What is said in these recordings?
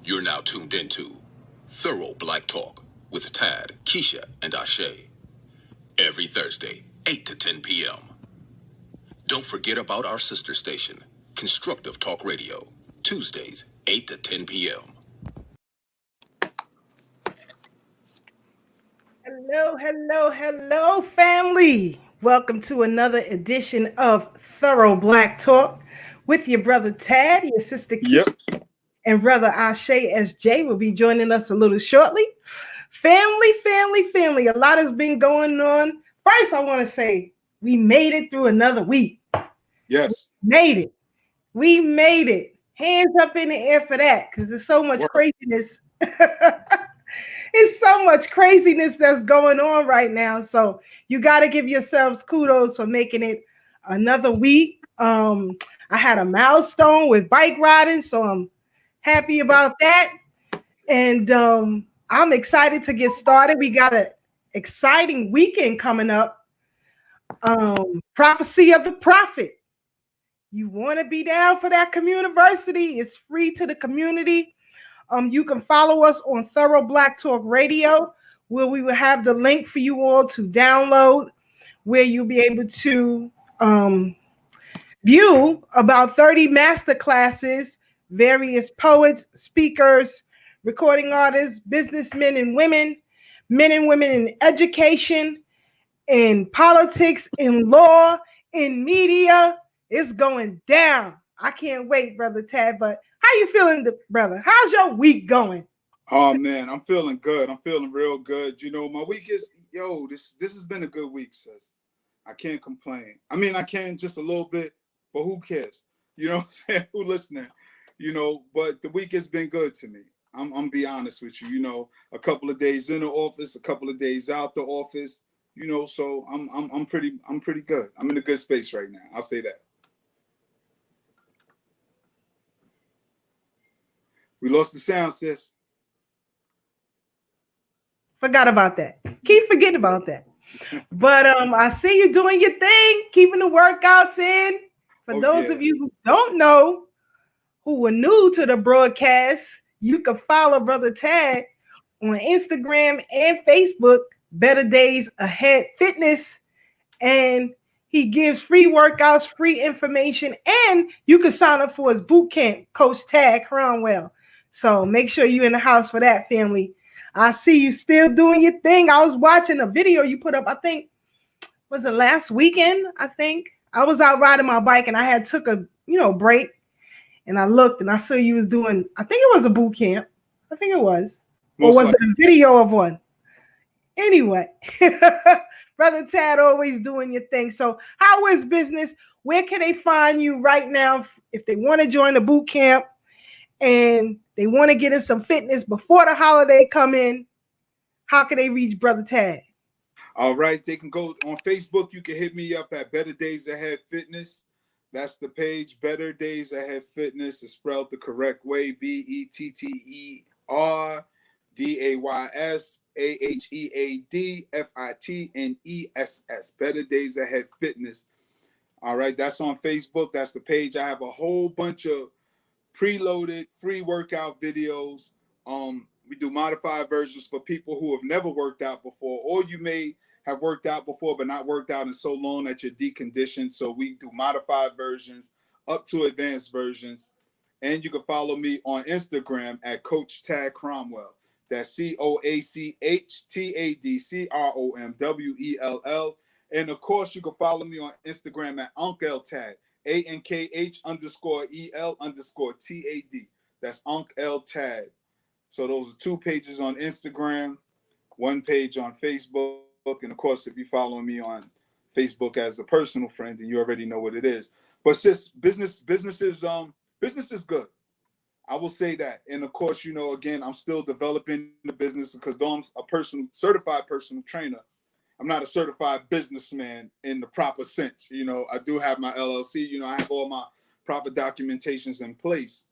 You're now tuned into Thorough Black Talk with Tad, Keisha, and Ashe. Every Thursday, 8 to 10 p.m. Don't forget about our sister station, Constructive Talk Radio, Tuesdays, 8 to 10 p.m. Hello, hello, hello, family. Welcome to another edition of Thorough Black Talk with your brother Tad, your sister Keith, Yep. and brother Ashe SJ will be joining us a little shortly. Family, family, family. A lot has been going on. First, I want to say we made it through another week. Yes. Made it. We made it. Hands up in the air for that because there's so much Work. craziness. It's so much craziness that's going on right now. So you got to give yourselves kudos for making it another week. I had a milestone with bike riding, so I'm happy about that. And I'm excited to get started. We got an exciting weekend coming up. Prophecy of the Prophet. You want to be down for that community? It's free to the community. You can follow us on Thorough Black Talk Radio, where we will have the link for you all to download, where you'll be able to view about 30 master classes, various poets, speakers, recording artists, businessmen and women, men and women in education, in politics, in law, in media. It's going down. I can't wait, Brother Tad. But how you feeling, brother? How's your week going? Oh man, I'm feeling good. I'm feeling real good. My week is this has been a good week, sis. I can't complain. I mean, I can just a little bit, but who cares? You know what I'm saying? Who listening? But the week has been good to me. I'm be honest with you. A couple of days in the office, a couple of days out the office. So I'm pretty good. I'm in a good space right now. I'll say that. We lost the sound, sis. Forgot about that. Keep forgetting about that. But I see you doing your thing, keeping the workouts in. For Oh those yeah. of you who don't know, who were new to the broadcast, you can follow Brother Tad on Instagram and Facebook, Better Days Ahead Fitness. And he gives free workouts, free information, and you can sign up for his boot camp, Coach Tad Cromwell. So make sure you're in the house for that, family. I see you still doing your thing. I was watching a video you put up, I think, was it last weekend? I think. I was out riding my bike and I had took a, break, and I looked and I saw you was doing, I think it was a boot camp. I think it was. Or Most was it likely. a video of one? Anyway, Brother Tad always doing your thing. So how is business? Where can they find you right now if they want to join the boot camp and they want to get in some fitness before the holiday come in? How can they reach Brother Tad? All right, they can go on Facebook. You can hit me up at Better Days Ahead Fitness. That's the page. Better Days Ahead Fitness is spelled the correct way: BETTERDAYSAHEADFITNESS. Better Days Ahead Fitness. All right, that's on Facebook. That's the page. I have a whole bunch of preloaded free workout videos. We do modified versions for people who have never worked out before, or you may have worked out before but not worked out in so long that you're deconditioned. So we do modified versions up to advanced versions. And you can follow me on Instagram at Coach Tad Cromwell. That's COACHTADCROMWELL. And of course, you can follow me on Instagram at Uncle Tad. ANKH_EL_TAD. That's Uncle Tad. So those are two pages on Instagram, one page on Facebook. And of course, if you're following me on Facebook as a personal friend, then you already know what it is. But sis, business is good. I will say that. And of course, again, I'm still developing the business because though I'm a certified personal trainer, I'm not a certified businessman in the proper sense. I do have my LLC. I have all my proper documentations in place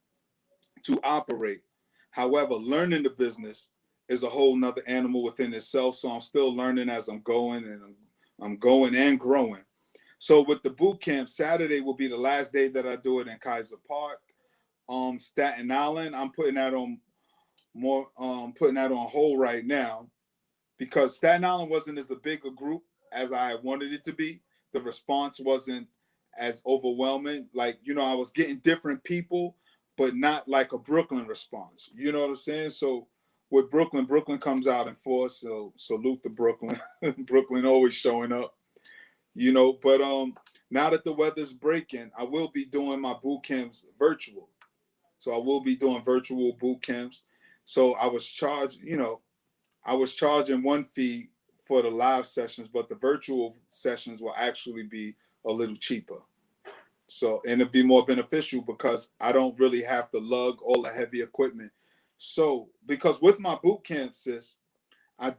to operate. However, learning the business is a whole nother animal within itself. So I'm still learning as I'm going, and I'm going and growing. So with the boot camp, Saturday will be the last day that I do it in Kaiser Park, Staten Island. I'm putting that on more putting that on hold right now because Staten Island wasn't as a big a group as I wanted it to be. The response wasn't as overwhelming. Like, I was getting different people, but not like a Brooklyn response. You know what I'm saying? So with Brooklyn comes out in force. So salute to Brooklyn. Brooklyn always showing up. But now that the weather's breaking, I will be doing my boot camps virtual. So I will be doing virtual boot camps. So I was charging one fee for the live sessions, but the virtual sessions will actually be a little cheaper. So, and it'd be more beneficial because I don't really have to lug all the heavy equipment. So, because with my boot camp, sis, I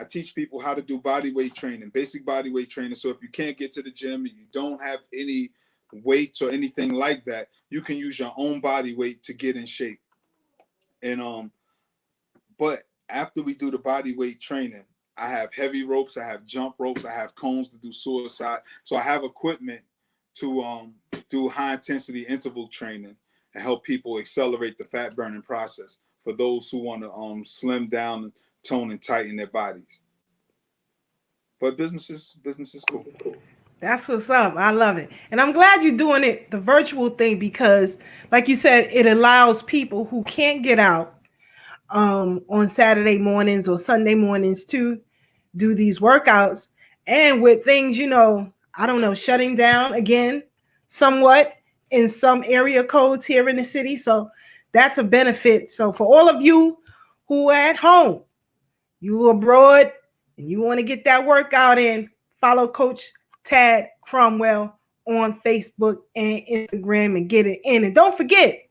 teach people how to do body weight training, basic body weight training. So if you can't get to the gym and you don't have any weights or anything like that, you can use your own body weight to get in shape. And but after we do the body weight training, I have heavy ropes, I have jump ropes, I have cones to do suicide. So I have equipment to do high intensity interval training and help people accelerate the fat burning process for those who want to slim down, tone, and tighten their bodies. But business is cool. That's what's up. I love it. And I'm glad you're doing it, the virtual thing, because like you said, it allows people who can't get out on Saturday mornings or Sunday mornings to do these workouts. And with things, I don't know, shutting down again somewhat in some area codes here in the city. So that's a benefit. So for all of you who are at home, you abroad, and you want to get that workout in, follow Coach Tad Cromwell on Facebook and Instagram and get it in. And don't forget,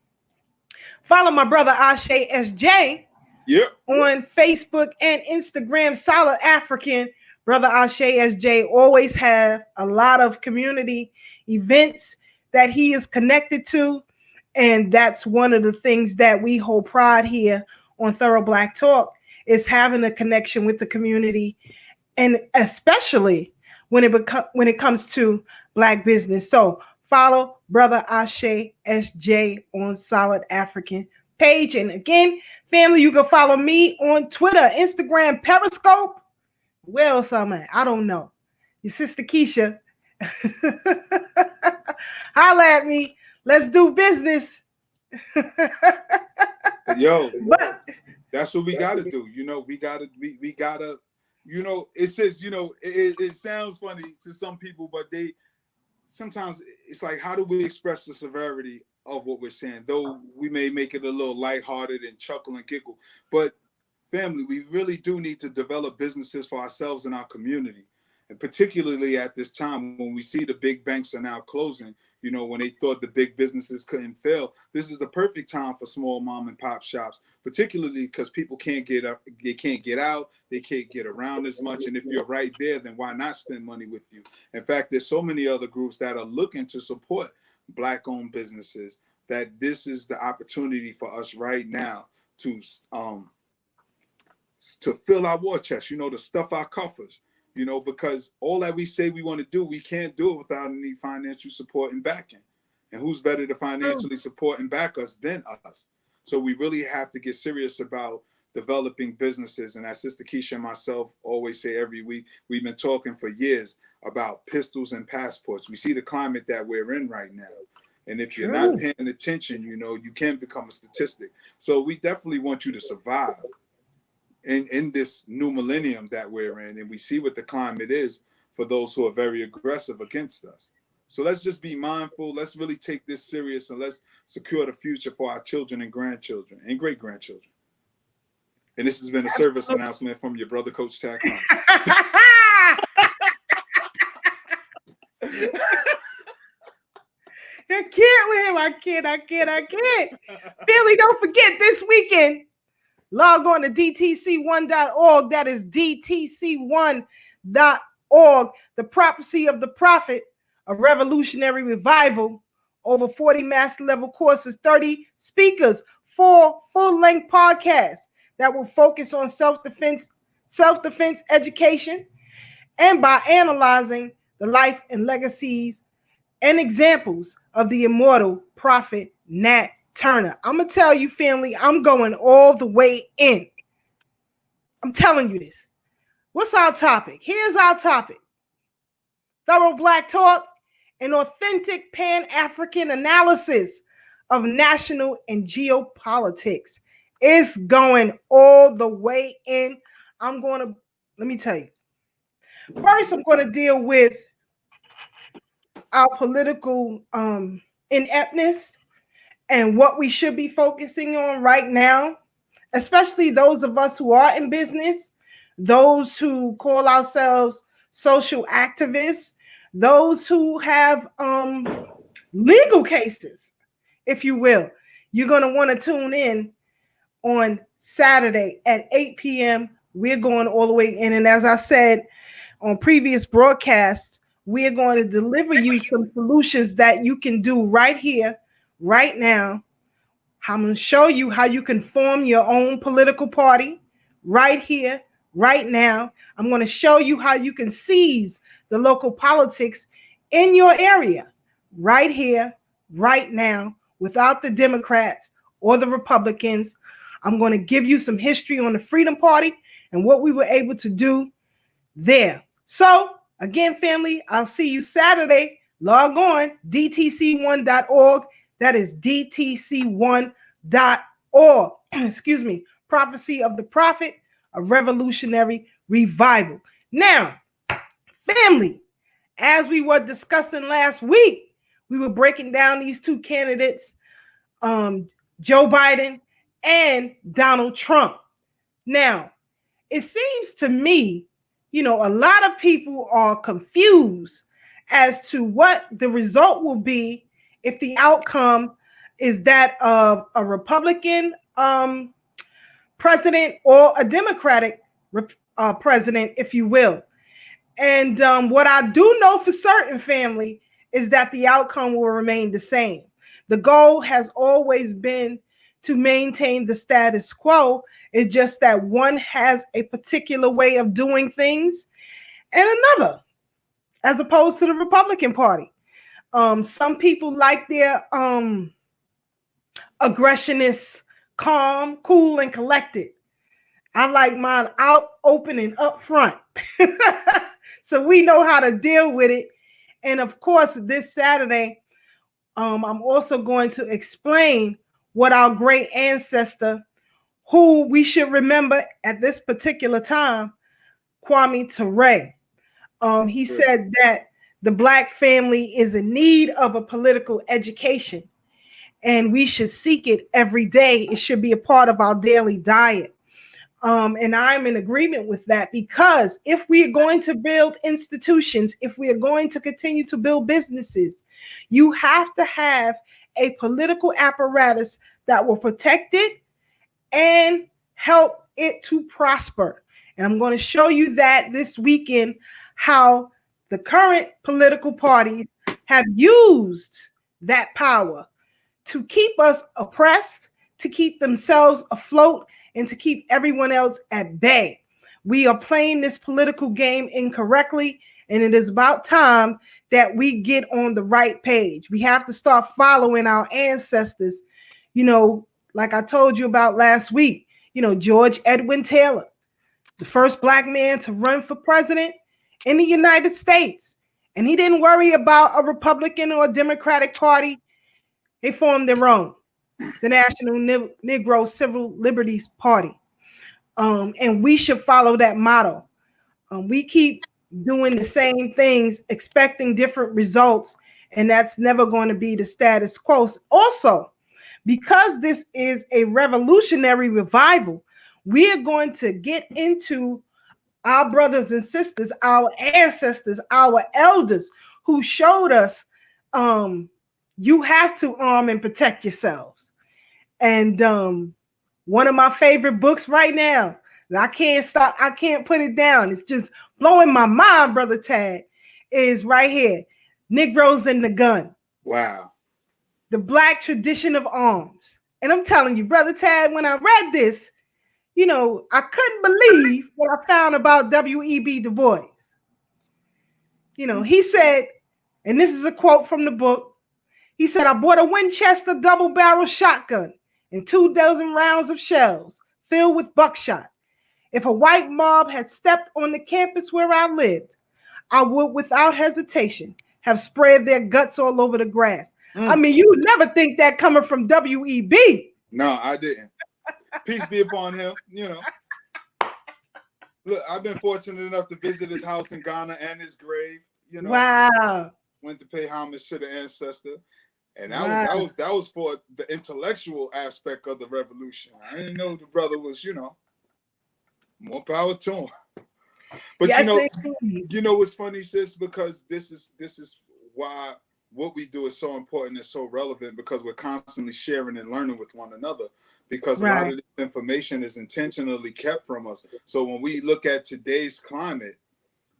follow my brother Ashe SJ Yep. on Facebook and Instagram. Solid African. Brother Ashe SJ always have a lot of community events that he is connected to. And that's one of the things that we hold pride here on Thorough Black Talk is having a connection with the community, and especially when it comes to Black business. So follow Brother Ashe SJ on Solid African page. And again, family, you can follow me on Twitter, Instagram, Periscope. Where else am I? I don't know. Your sister Keisha. Holla at me. Let's do business. Yo, But that's what we gotta do. We gotta, it says, it sounds funny to some people, but sometimes it's like, how do we express the severity of what we're saying? Though we may make it a little lighthearted and chuckle and giggle, but family, we really do need to develop businesses for ourselves and our community. And particularly at this time when we see the big banks are now closing, when they thought the big businesses couldn't fail, this is the perfect time for small mom and pop shops, particularly because people can't get up, they can't get out, they can't get around as much. And if you're right there, then why not spend money with you? In fact, there's so many other groups that are looking to support Black-owned businesses that this is the opportunity for us right now to fill our war chest, to stuff our coffers, because all that we say we want to do, we can't do it without any financial support and backing. And who's better to financially support and back us than us? So we really have to get serious about developing businesses. And as Sister Keisha and myself always say every week, we've been talking for years about pistols and passports. We see the climate that we're in right now. And if you're not paying attention, you can become a statistic. So we definitely want you to survive in this new millennium that we're in, and we see what the climate is for those who are very aggressive against us. So let's just be mindful. Let's really take this serious, and let's secure the future for our children and grandchildren and great grandchildren. And this has been a service announcement from your brother, Coach Tad Cromwell. I can't with him. I can't. Billy, don't forget this weekend. Log on to dtc1.org. That is dtc1.org. The Prophecy of the Prophet, a revolutionary revival. Over 40 master level courses, 30 speakers, 4 full-length podcasts that will focus on self-defense education, and by analyzing the life and legacies and examples of the immortal prophet Nat Turner. I'm going to tell you, family, I'm going all the way in. I'm telling you this. What's our topic? Here's our topic. Thorough Black Talk, an authentic Pan-African analysis of national and geopolitics. It's going all the way in. Let me tell you. First, I'm going to deal with our political ineptness and what we should be focusing on right now, especially those of us who are in business, those who call ourselves social activists, those who have legal cases, if you will. You're going to want to tune in on Saturday at 8 p.m. We're going all the way in. And as I said on previous broadcasts, we're going to deliver you some solutions that you can do right here, right now. I'm going to show you how you can form your own political party right here, right now. I'm going to show you how you can seize the local politics in your area right here, right now, without the Democrats or the Republicans. I'm going to give you some history on the Freedom Party and what we were able to do there. So, again, family, I'll see you Saturday. Log on, dtc1.org. That is dtc1.org. Excuse me. Prophecy of the Prophet, a revolutionary revival. Now, family, as we were discussing last week, we were breaking down these two candidates, Joe Biden and Donald Trump. Now, it seems to me, a lot of people are confused as to what the result will be if the outcome is that of a Republican president or a Democratic president, if you will. And what I do know for certain, family, is that the outcome will remain the same. The goal has always been to maintain the status quo. It's just that one has a particular way of doing things and another, as opposed to the Republican Party. Some people like their aggressionists calm, cool, and collected. I like mine out, open, and up front. So we know how to deal with it. And of course, this Saturday, I'm also going to explain what our great ancestor, who we should remember at this particular time, Kwame Ture. He said that the Black family is in need of a political education, and we should seek it every day. It should be a part of our daily diet. And I'm in agreement with that, because if we are going to build institutions, if we are going to continue to build businesses, you have to have a political apparatus that will protect it and help it to prosper. And I'm going to show you that this weekend, how the current political parties have used that power to keep us oppressed, to keep themselves afloat, and to keep everyone else at bay. We are playing this political game incorrectly, and it is about time that we get on the right page. We have to start following our ancestors. Like I told you about last week, George Edwin Taylor, the first Black man to run for president in the United States. And he didn't worry about a Republican or a Democratic Party. They formed their own, the National Negro Civil Liberties Party. And we should follow that motto. We keep doing the same things, expecting different results, and that's never going to be the status quo. Also, because this is a revolutionary revival, we are going to get into our brothers and sisters, our ancestors, our elders who showed us you have to arm and protect yourselves. And one of my favorite books right now, I can't put it down, it's just blowing my mind, Brother Tad, is right here, Negroes and the Gun. Wow. The Black Tradition of Arms. And I'm telling you, Brother Tad, when I read this, I couldn't believe what I found about W.E.B. Du Bois. He said, and this is a quote from the book, He said, I bought a Winchester double barrel shotgun and 2 dozen rounds of shells filled with buckshot. If a white mob had stepped on the campus where I lived, I would without hesitation have spread their guts all over the grass. I mean, you would never think that coming from WEB. No, I didn't. Peace be upon him, you know. Look, I've been fortunate enough to visit his house in Ghana and his grave, you know. Wow. Went to pay homage to the ancestor. And that was for the intellectual aspect of the revolution. I didn't know the brother was, you know, more power to him. But yes, you know what's funny, sis? Because this is why what we do is so important and so relevant, because we're constantly sharing and learning with one another. Because a lot of this information is intentionally kept from us. So when we look at today's climate,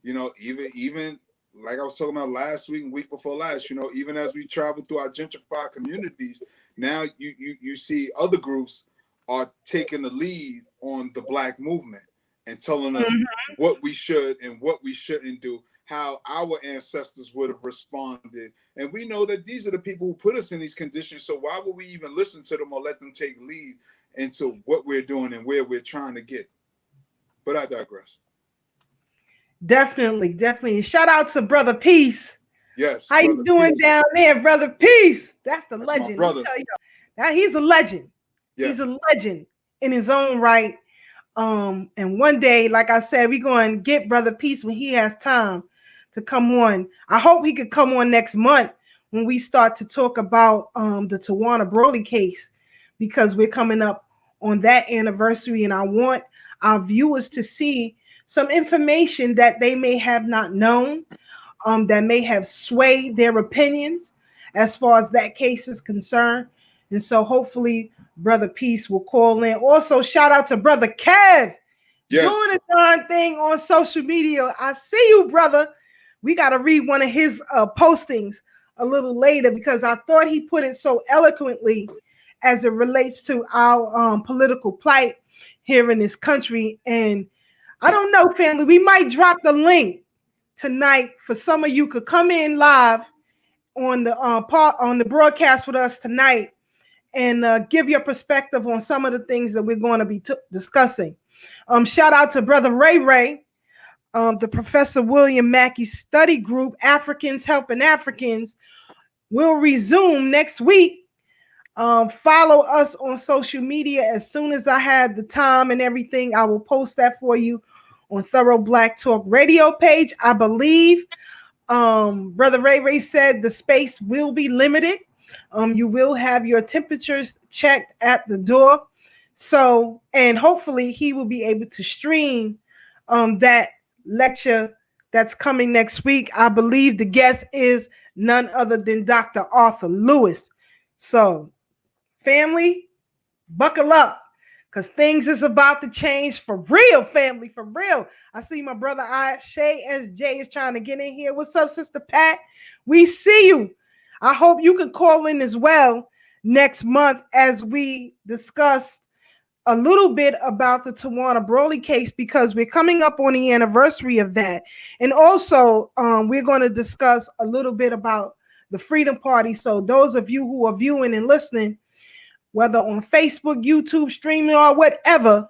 you know, even like I was talking about last week and week before last, you know, even as we travel through our gentrified communities, now you see other groups are taking the lead on the Black movement and telling us what we should and what we shouldn't do, how our ancestors would have responded. And we know that these are the people who put us in these conditions. So why would we even listen to them or let them take lead into what we're doing and where we're trying to get? But I digress. Definitely. And shout out to Brother Peace. Yes. How you doing Peace down there, Brother Peace? That's legend. My brother. Now he's a legend. Yes. He's a legend in his own right. And one day, like I said, we're going to get Brother Peace when he has time to come on. I hope he could come on next month when we start to talk about the Tawana Broly case, because we're coming up on that anniversary, and I want our viewers to see some information that they may have not known, that may have swayed their opinions as far as that case is concerned. And so hopefully Brother Peace will call in. Also, shout out to Brother Kev. Yes. Doing a darn thing on social media. I see you, brother. We got to read one of his postings a little later, because I thought he put it so eloquently as it relates to our political plight here in this country. And I don't know, family, we might drop the link tonight for some of you could come in live on the broadcast with us tonight and give your perspective on some of the things that we're going to be discussing. Shout out to Brother Ray, the Professor William Mackey Study Group, Africans Helping Africans, will resume next week. Follow us on social media. As soon as I have the time and everything, I will post that for you on Thorough Black Talk radio page. I believe Brother Ray said the space will be limited. You will have your temperatures checked at the door. So, and hopefully he will be able to stream that lecture that's coming next week. I believe the guest is none other than Dr. Arthur Lewis. So, family, buckle up, because things is about to change for real, family, for real. I see my brother Shay SJ is trying to get in here. What's up, Sister Pat? We see you. I hope you can call in as well next month as we discuss a little bit about the Tawana Broly case, because we're coming up on the anniversary of that. And also, we're going to discuss a little bit about the Freedom Party. So those of you who are viewing and listening, whether on Facebook, YouTube, streaming, or whatever,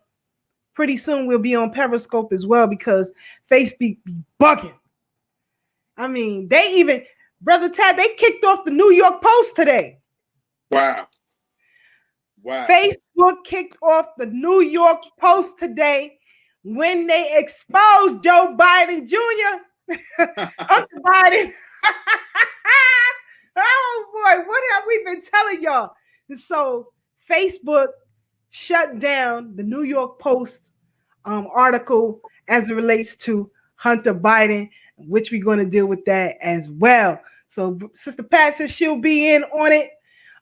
pretty soon we'll be on Periscope as well, because Facebook be bugging. I mean, they even, Brother Tad, they kicked off the New York Post today. Wow. Facebook kicked off the New York Post today when they exposed Joe Biden Jr. Hunter Biden. Oh boy, what have we been telling y'all? So Facebook shut down the New York Post article as it relates to Hunter Biden, which we're going to deal with that as well. So Sister Pat says she'll be in on it.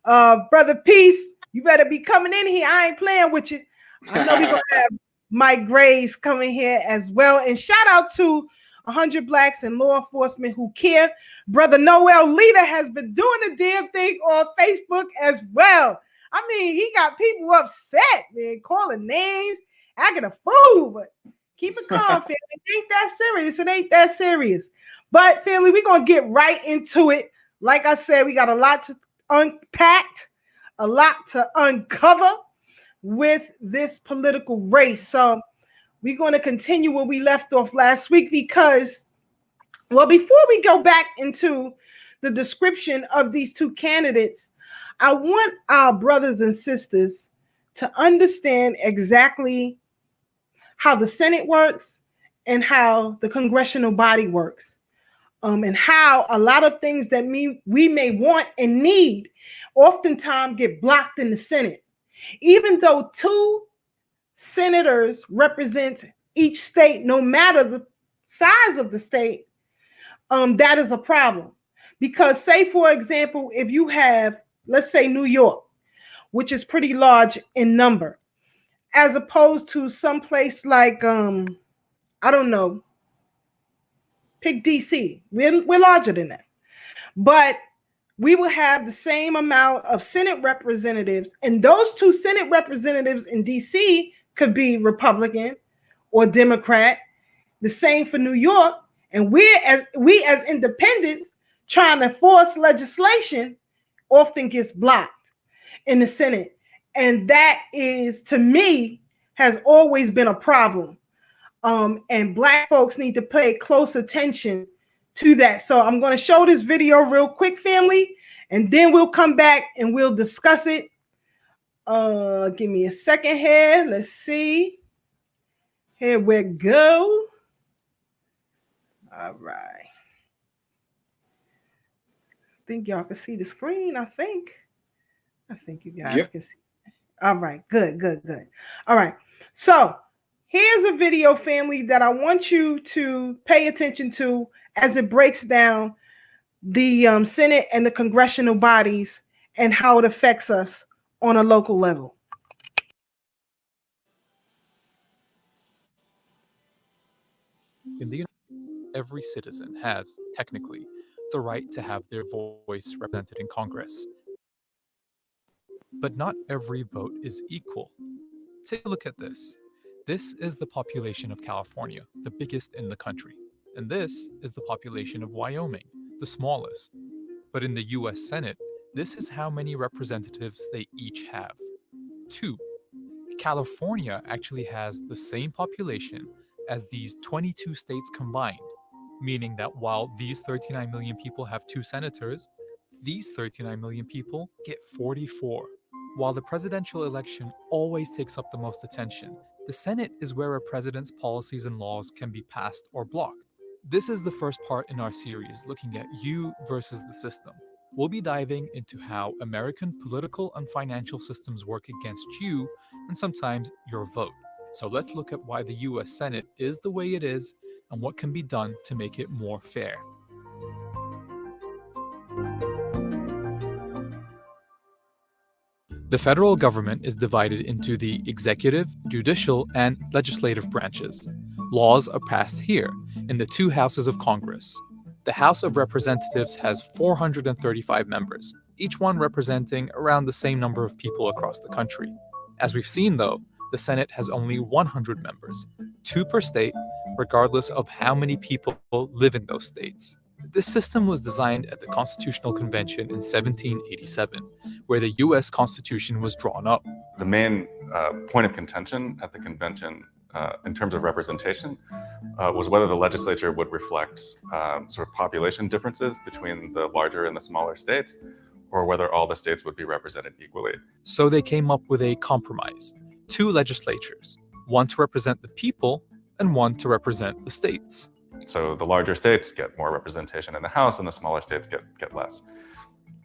Brother Peace, you better be coming in here. I ain't playing with you. I know we're going to have Mike Graves coming here as well. And shout out to 100 Blacks in Law Enforcement Who Care. Brother Noel Leader has been doing the damn thing on Facebook as well. I mean, he got people upset, man, calling names, acting a fool. But keep it calm, family. It ain't that serious. It ain't that serious. But, family, we're going to get right into it. Like I said, we got a lot unpacked, a lot to uncover with this political race. So we're going to continue where we left off last week because, well, before we go back into the description of these two candidates, I want our brothers and sisters to understand exactly how the Senate works and how the congressional body works. And how a lot of things that we may want and need oftentimes get blocked in the Senate. Even though two senators represent each state, no matter the size of the state, that is a problem. Because say, for example, if you have, let's say, New York, which is pretty large in number, as opposed to some place like, I don't know, pick DC. We're larger than that. But we will have the same amount of Senate representatives, and those two Senate representatives in DC could be Republican or Democrat. The same for New York. And we as independents trying to force legislation often gets blocked in the Senate. And that is, to me, has always been a problem. And Black folks need to pay close attention to that. So I'm going to show this video real quick, family, and then we'll come back and we'll discuss it. Give me a second here. Let's see. Here we go. All right. I think y'all can see the screen, I think you guys can see. All right, good. All right. So here's a video, family, that I want you to pay attention to as it breaks down the Senate and the congressional bodies and how it affects us on a local level. In the United States, every citizen has, technically, the right to have their voice represented in Congress. But not every vote is equal. Take a look at this. This is the population of California, the biggest in the country. And this is the population of Wyoming, the smallest. But in the US Senate, this is how many representatives they each have. 2. California actually has the same population as these 22 states combined, meaning that while these 39 million people have 2 senators, these 39 million people get 44. While the presidential election always takes up the most attention, the Senate is where a president's policies and laws can be passed or blocked. This is the first part in our series looking at you versus the system. We'll be diving into how American political and financial systems work against you and sometimes your vote. So let's look at why the US Senate is the way it is and what can be done to make it more fair. The federal government is divided into the executive, judicial, and legislative branches. Laws are passed here, in the 2 houses of Congress. The House of Representatives has 435 members, each one representing around the same number of people across the country. As we've seen, though, the Senate has only 100 members, 2 per state, regardless of how many people live in those states. This system was designed at the Constitutional Convention in 1787, where the U.S. Constitution was drawn up. The main point of contention at the convention in terms of representation was whether the legislature would reflect sort of population differences between the larger and the smaller states, or whether all the states would be represented equally. So they came up with a compromise, 2 legislatures, one to represent the people and one to represent the states. So the larger states get more representation in the House and the smaller states get less.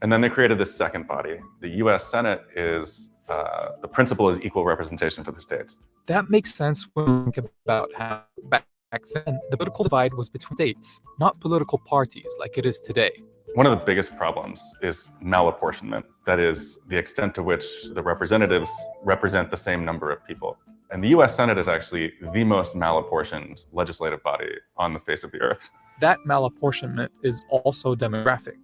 And then they created this second body. The US Senate is, the principle is equal representation for the states. That makes sense when we think about how back then the political divide was between states, not political parties like it is today. One of the biggest problems is malapportionment. That is the extent to which the representatives represent the same number of people. And the US Senate is actually the most malapportioned legislative body on the face of the earth. That malapportionment is also demographic.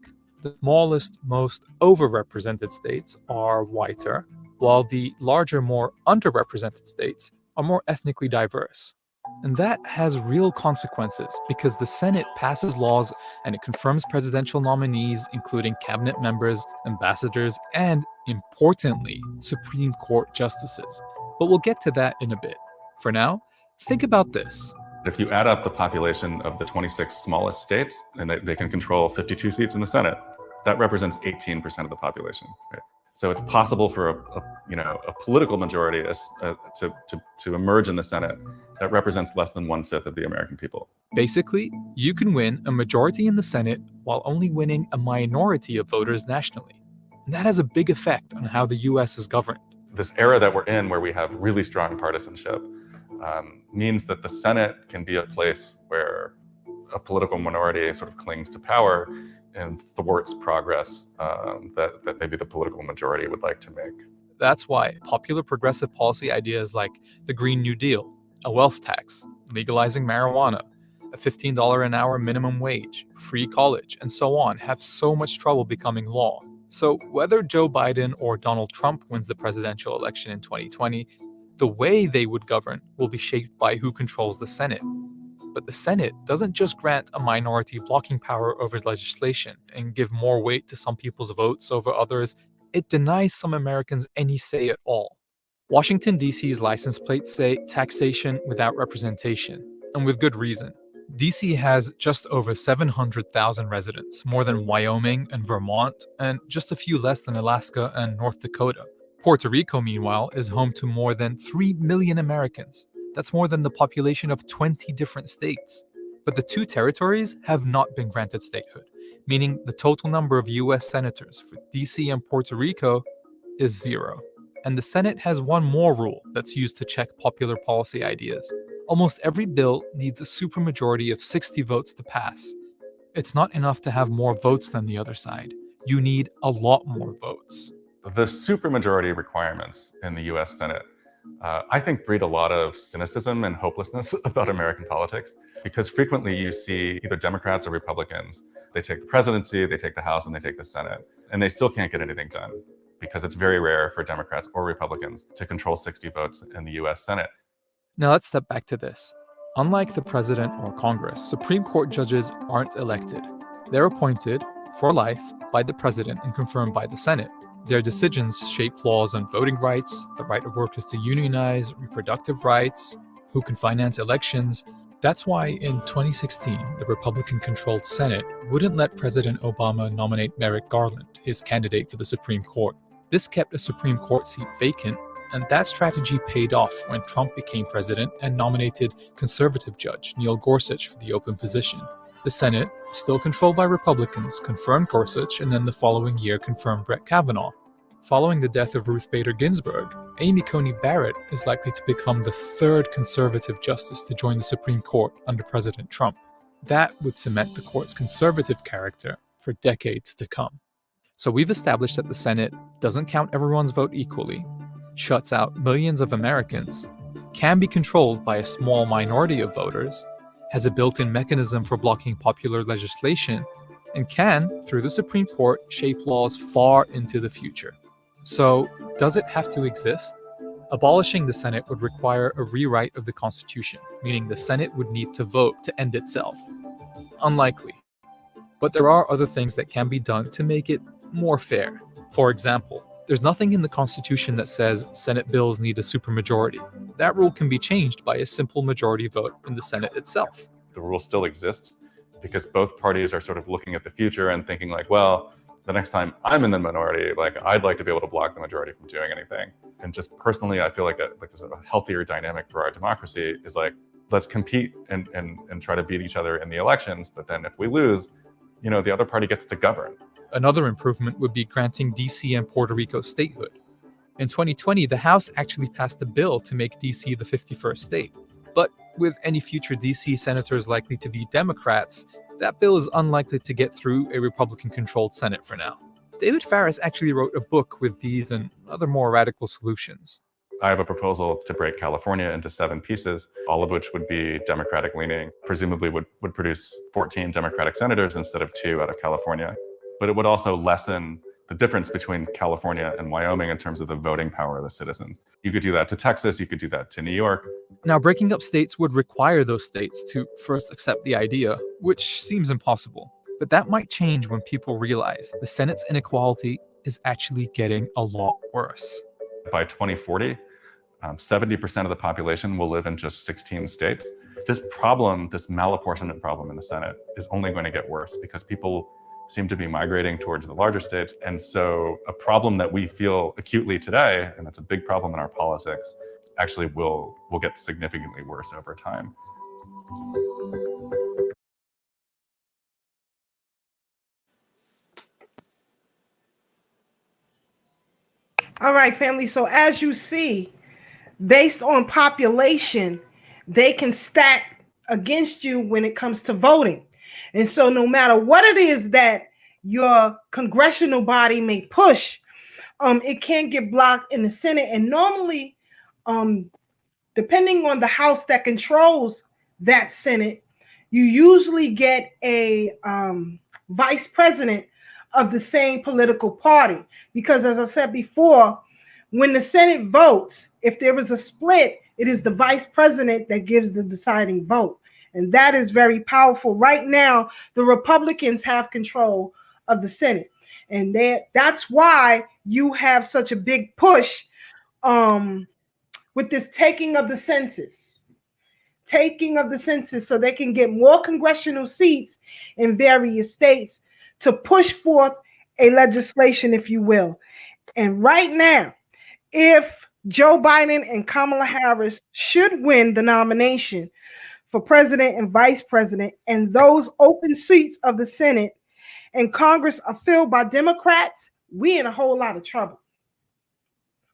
The smallest, most overrepresented states are whiter, while the larger, more underrepresented states are more ethnically diverse. And that has real consequences because the Senate passes laws and it confirms presidential nominees, including cabinet members, ambassadors, and, importantly, Supreme Court justices. But we'll get to that in a bit. For now, think about this. If you add up the population of the 26 smallest states, and they can control 52 seats in the Senate, that represents 18% of the population. Right? So it's possible for a political majority to emerge in the Senate that represents less than 1/5 of the American people. Basically, you can win a majority in the Senate while only winning a minority of voters nationally. And that has a big effect on how the US is governed. This era that we're in, where we have really strong partisanship, means that the Senate can be a place where a political minority sort of clings to power and thwarts progress that maybe the political majority would like to make. That's why popular progressive policy ideas like the Green New Deal, a wealth tax, legalizing marijuana, a $15 an hour minimum wage, free college, and so on have so much trouble becoming law. So whether Joe Biden or Donald Trump wins the presidential election in 2020, the way they would govern will be shaped by who controls the Senate. But the Senate doesn't just grant a minority blocking power over legislation and give more weight to some people's votes over others. It denies some Americans any say at all. Washington, D.C.'s license plates say taxation without representation, and with good reason. D.C. has just over 700,000 residents, more than Wyoming and Vermont, and just a few less than Alaska and North Dakota. Puerto Rico, meanwhile, is home to more than 3 million Americans. That's more than the population of 20 different states. But the two territories have not been granted statehood, meaning the total number of US senators for DC and Puerto Rico is 0. And the Senate has one more rule that's used to check popular policy ideas. Almost every bill needs a supermajority of 60 votes to pass. It's not enough to have more votes than the other side. You need a lot more votes. The supermajority requirements in the US Senate, I think, breed a lot of cynicism and hopelessness about American politics, because frequently you see either Democrats or Republicans, they take the presidency, they take the House, and they take the Senate, and they still can't get anything done because it's very rare for Democrats or Republicans to control 60 votes in the US Senate. Now let's step back to this. Unlike the president or Congress, Supreme Court judges aren't elected. They're appointed for life by the president and confirmed by the Senate. Their decisions shape laws on voting rights, the right of workers to unionize, reproductive rights, who can finance elections. That's why in 2016, the Republican-controlled Senate wouldn't let President Obama nominate Merrick Garland, his candidate for the Supreme Court. This kept a Supreme Court seat vacant, and that strategy paid off when Trump became president and nominated conservative judge Neil Gorsuch for the open position. The Senate, still controlled by Republicans, confirmed Gorsuch, and then the following year confirmed Brett Kavanaugh. Following the death of Ruth Bader Ginsburg, Amy Coney Barrett is likely to become the third conservative justice to join the Supreme Court under President Trump. That would cement the court's conservative character for decades to come. So we've established that the Senate doesn't count everyone's vote equally, shuts out millions of Americans, can be controlled by a small minority of voters, has a built-in mechanism for blocking popular legislation, and can, through the Supreme Court, shape laws far into the future. So, does it have to exist? Abolishing the Senate would require a rewrite of the Constitution, meaning the Senate would need to vote to end itself. Unlikely. But there are other things that can be done to make it more fair. For example, there's nothing in the Constitution that says Senate bills need a supermajority. That rule can be changed by a simple majority vote in the Senate itself. The rule still exists because both parties are sort of looking at the future and thinking like, well, the next time I'm in the minority, like I'd like to be able to block the majority from doing anything. And just personally, I feel like there's a healthier dynamic for our democracy is like, let's compete and try to beat each other in the elections. But then if we lose, the other party gets to govern. Another improvement would be granting DC and Puerto Rico statehood. In 2020, the House actually passed a bill to make DC the 51st state. But with any future DC senators likely to be Democrats, that bill is unlikely to get through a Republican-controlled Senate for now. David Farris actually wrote a book with these and other more radical solutions. I have a proposal to break California into 7 pieces, all of which would be Democratic-leaning, presumably would produce 14 Democratic senators instead of 2 out of California. But it would also lessen the difference between California and Wyoming in terms of the voting power of the citizens. You could do that to Texas, you could do that to New York. Now, breaking up states would require those states to first accept the idea, which seems impossible. But that might change when people realize the Senate's inequality is actually getting a lot worse. By 2040, 70% of the population will live in just 16 states. This problem, this malapportionment problem in the Senate, is only going to get worse because people seem to be migrating towards the larger states. And so a problem that we feel acutely today, and it's a big problem in our politics, actually will get significantly worse over time. All right, family. So as you see, based on population, they can stack against you when it comes to voting. And so no matter what it is that your congressional body may push, it can get blocked in the Senate. And normally, depending on the house that controls that Senate, you usually get a vice president of the same political party. Because as I said before, when the Senate votes, if there is a split, it is the vice president that gives the deciding vote. And that is very powerful. Right now, the Republicans have control of the Senate. And that's why you have such a big push with this taking of the census. Taking of the census so they can get more congressional seats in various states to push forth a legislation, if you will. And right now, if Joe Biden and Kamala Harris should win the nomination for president and vice president, and those open seats of the Senate and Congress are filled by Democrats, we in a whole lot of trouble.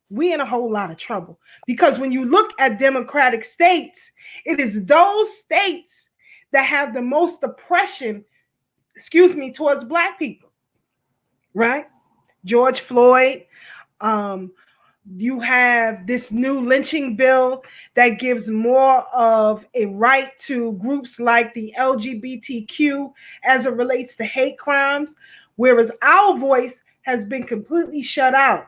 We in a whole lot of trouble. Because when you look at Democratic states, it is those states that have the most oppression, towards Black people, right? George Floyd, you have this new lynching bill that gives more of a right to groups like the LGBTQ as it relates to hate crimes, whereas our voice has been completely shut out.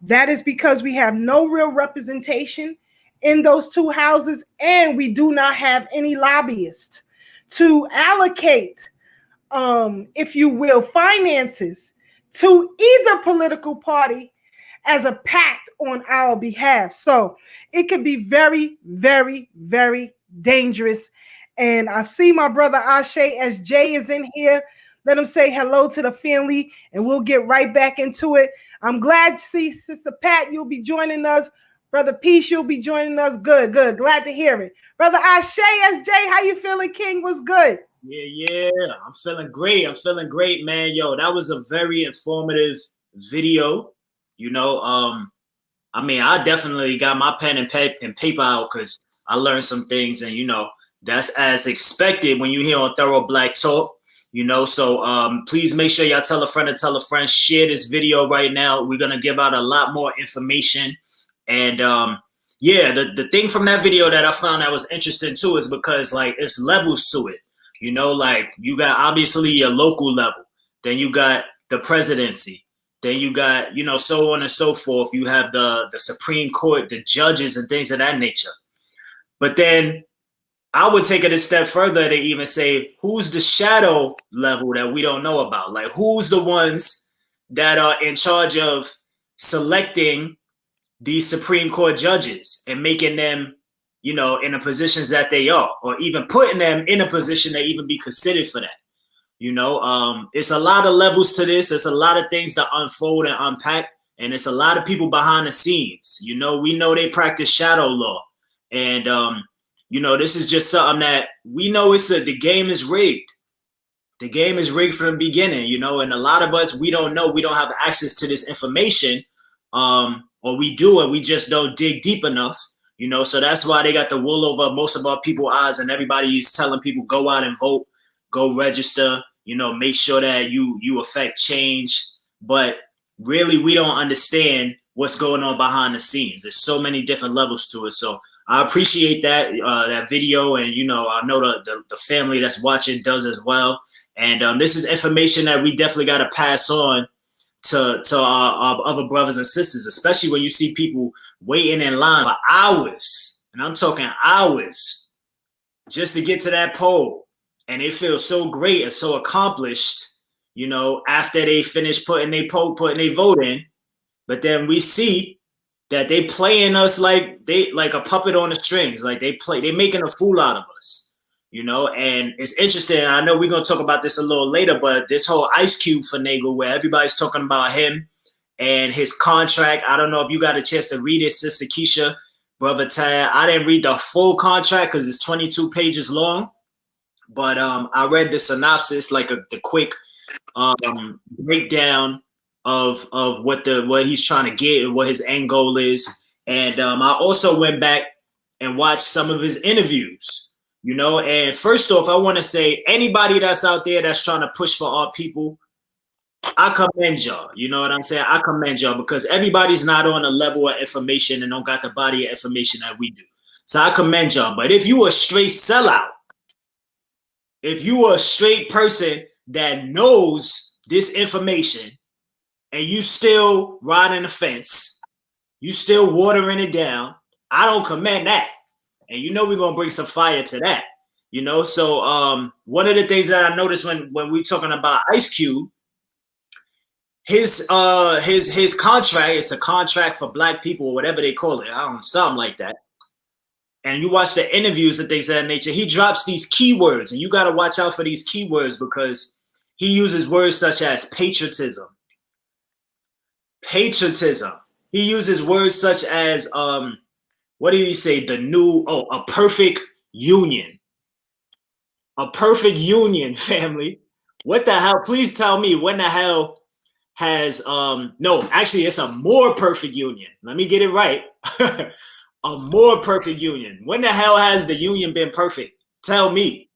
That is because we have no real representation in those two houses, and we do not have any lobbyists to allocate, if you will, finances to either political party as a pact on our behalf. So it could be very, very, very dangerous. And I see my brother Ashe as Jay is in here. Let him say hello to the family and we'll get right back into it. I'm glad to see Sister Pat, you'll be joining us. Brother Peace, you'll be joining us. Good, good. Glad to hear it. Brother Ashe SJ, how you feeling, King? What's good? Yeah. I'm feeling great. Man. Yo, that was a very informative video. I definitely got my pen and paper out because I learned some things, and that's as expected when you hear on Thorough Black Talk. So please make sure y'all tell a friend, share this video right now. We're gonna give out a lot more information, and the thing from that video that I found that was interesting too is because it's levels to it. You got obviously your local level, then you got the presidency. Then you got, so on and so forth. You have the Supreme Court, the judges and things of that nature. But then I would take it a step further to even say, who's the shadow level that we don't know about? Like, who's the ones that are in charge of selecting these Supreme Court judges and making them, in the positions that they are, or even putting them in a position to even be considered for that? It's a lot of levels to this. It's a lot of things to unfold and unpack. And it's a lot of people behind the scenes. We know they practice shadow law. And, this is just something that we know the game is rigged. The game is rigged from the beginning, and a lot of us, we don't know. We don't have access to this information, or we do, and we just don't dig deep enough, So that's why they got the wool over most of our people's eyes, and everybody is telling people, go out and vote, go register. Make sure that you affect change. But really, we don't understand what's going on behind the scenes. There's so many different levels to it. So I appreciate that video, and I know the family that's watching does as well. And this is information that we definitely got to pass on to our other brothers and sisters, especially when you see people waiting in line for hours, and I'm talking hours, just to get to that poll. And they feel so great and so accomplished, you know, after they finish putting their vote in. But then we see that they playing us like a puppet on the strings, like they making a fool out of us, you know. And it's interesting. I know we're gonna talk about this a little later, but this whole Ice Cube finagle, where everybody's talking about him and his contract. I don't know if you got a chance to read it, Sister Keisha, Brother Tad. I didn't read the full contract because it's 22 pages long, but I read the synopsis, like the quick breakdown of what he's trying to get and what his end goal is. And I also went back and watched some of his interviews, you know. And first off, I want to say, anybody that's out there that's trying to push for our people, I commend y'all. You know what I'm saying? I commend y'all, because everybody's not on a level of information and don't got the body of information that we do. So I commend y'all. But if you a straight sellout, if you are a straight person that knows this information and you still riding the fence, you still watering it down, I don't commend that. And you know we're gonna bring some fire to that. You know, so one of the things that I noticed when we talking about Ice Cube, his contract, it's a contract for black people or whatever they call it. I don't know, something like that. And you watch the interviews and things of that nature, he drops these keywords, and you got to watch out for these keywords, because he uses words such as patriotism. He uses words such as, what did he say? A perfect union. A perfect union, family. What the hell? Please tell me when the hell has, no, actually it's a more perfect union. Let me get it right. A more perfect union. When the hell has the union been perfect? Tell me,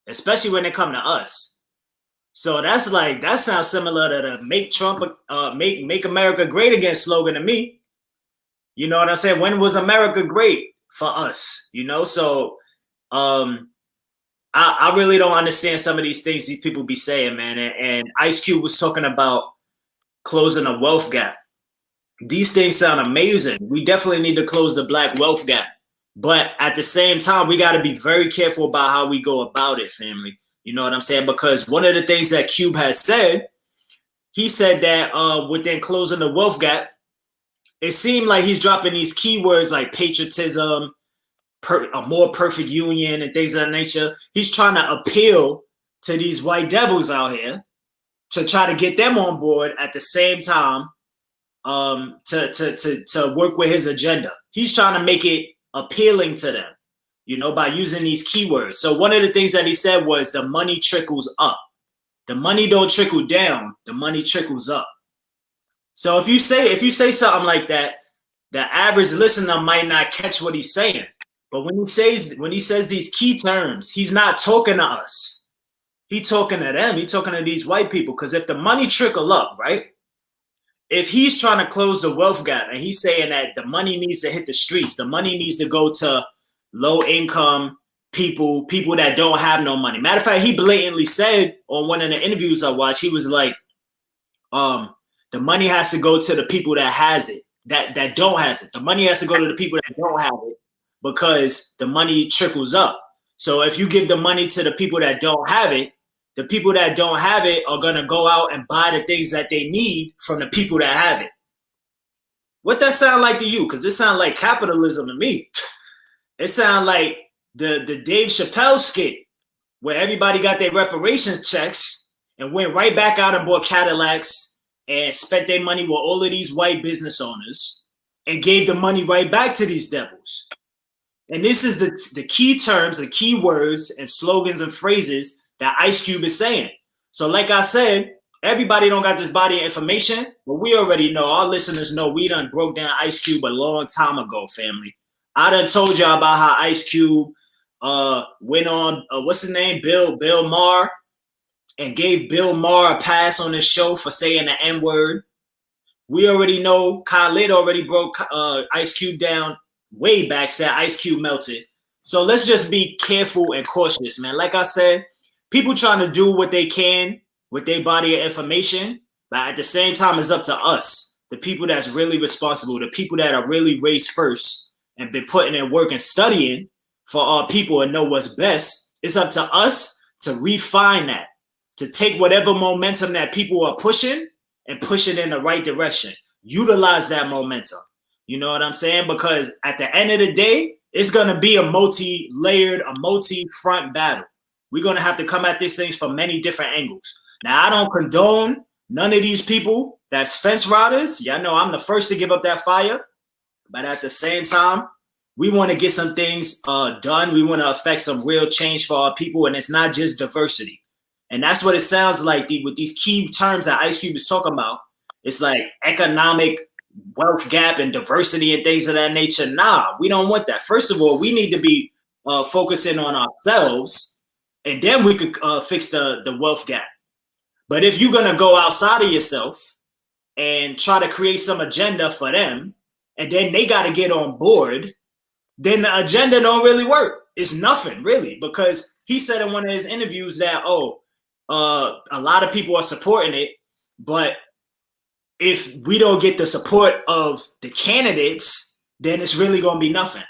especially when it come to us. So that sounds similar to the make America great again slogan to me. You know what I'm saying? When was America great for us? You know, so I really don't understand some of these things these people be saying, man. And Ice Cube was talking about closing a wealth gap. These things sound amazing. We definitely need to close the black wealth gap. But at the same time, we got to be very careful about how we go about it, family. You know what I'm saying? Because one of the things that Cube has said, he said that within closing the wealth gap, it seemed like he's dropping these keywords like patriotism, a more perfect union, and things of that nature. He's trying to appeal to these white devils out here to try to get them on board at the same time, to work with his agenda. He's trying to make it appealing to them, you know, by using these keywords. So one of the things that he said was the money trickles up. The money don't trickle down, the money trickles up. So if you say something like that, the average listener might not catch what he's saying. But when he says these key terms, he's not talking to us. He's talking to them. He's talking to these white people. Because if the money trickle up, right? If he's trying to close the wealth gap and he's saying that the money needs to hit the streets, the money needs to go to low income people that don't have no money. Matter of fact, he blatantly said on one of the interviews I watched, he was like, the money has to go to the people that has it, that don't has it. The money has to go to the people that don't have it, because the money trickles up. So if you give the money to the people that don't have it, the people that don't have it are going to go out and buy the things that they need from the people that have it. What that sound like to you? Because it sounds like capitalism to me. It sounds like the Dave Chappelle skit where everybody got their reparations checks and went right back out and bought Cadillacs and spent their money with all of these white business owners and gave the money right back to these devils. And this is the key terms, the key words and slogans and phrases that Ice Cube is saying. So like I said, everybody don't got this body of information, but we already know, our listeners know, we done broke down Ice Cube a long time ago, family. I done told y'all about how Ice Cube went on, what's his name? Bill Maher, and gave Bill Maher a pass on his show for saying the N-word. We already know Khalid already broke Ice Cube down way back, said Ice Cube melted. So let's just be careful and cautious, man. Like I said, people trying to do what they can with their body of information, But at the same time, it's up to us, the people that's really responsible, the people that are really raised first and been putting in work and studying for our people and know what's best. It's up to us to refine that, to take whatever momentum that people are pushing and push it in the right direction. Utilize that momentum. You know what I'm saying? Because at the end of the day, it's going to be a multi-layered, a multi-front battle. We're going to have to come at these things from many different angles. Now, I don't condone none of these people that's fence riders. Y'all know I'm the first to give up that fire. But at the same time, we want to get some things done. We want to affect some real change for our people. And it's not just diversity. And that's what it sounds like with these key terms that Ice Cube is talking about. It's like economic wealth gap and diversity and things of that nature. Nah, we don't want that. First of all, we need to be focusing on ourselves, and then we could fix the wealth gap. But if you're going to go outside of yourself and try to create some agenda for them, and then they got to get on board, then the agenda don't really work. It's nothing really, because he said in one of his interviews that, a lot of people are supporting it, but if we don't get the support of the candidates, then it's really going to be nothing.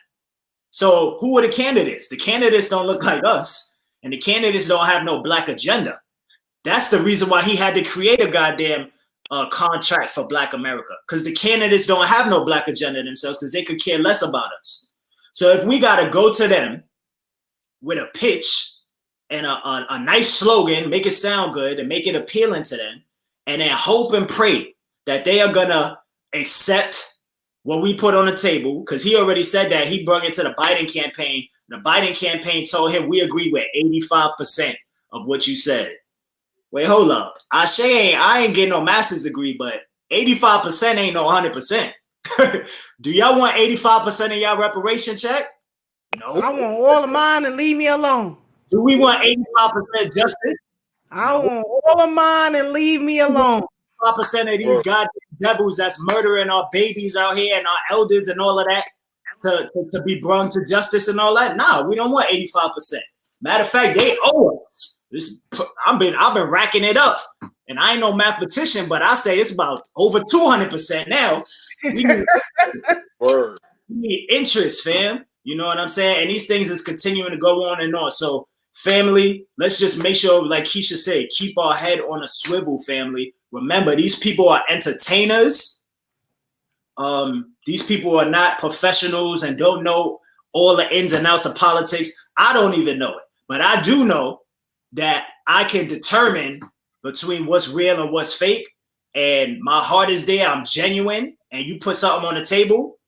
So who are the candidates? The candidates don't look like us, and the candidates don't have no black agenda. That's the reason why he had to create a goddamn contract for Black America, because the candidates don't have no black agenda themselves, because they could care less about us. So if we got to go to them with a pitch and a nice slogan, make it sound good and make it appealing to them, and then hope and pray that they are going to accept what we put on the table, because he already said that he brought it to the Biden campaign. The Biden campaign told him, we agree with 85% of what you said. Wait, hold up. I ain't getting no master's degree, but 85% ain't no 100%. Do y'all want 85% of y'all reparation check? No. I want all of mine and leave me alone. Do we want 85% justice? I want all of mine and leave me alone. 5% of these goddamn devils that's murdering our babies out here and our elders and all of that to be brought to justice and all that. Nah, we don't want 85%. Matter of fact, they owe us. I've been racking it up, and I ain't no mathematician, but I say it's about over 200% now. We need interest, fam. You know what I'm saying? And these things is continuing to go on and on. So, family, let's just make sure, like Keisha said, keep our head on a swivel, family. Remember, these people are entertainers. These people are not professionals and don't know all the ins and outs of politics. I don't even know it, but I do know that I can determine between what's real and what's fake. And my heart is there. I'm genuine. And you put something on the table,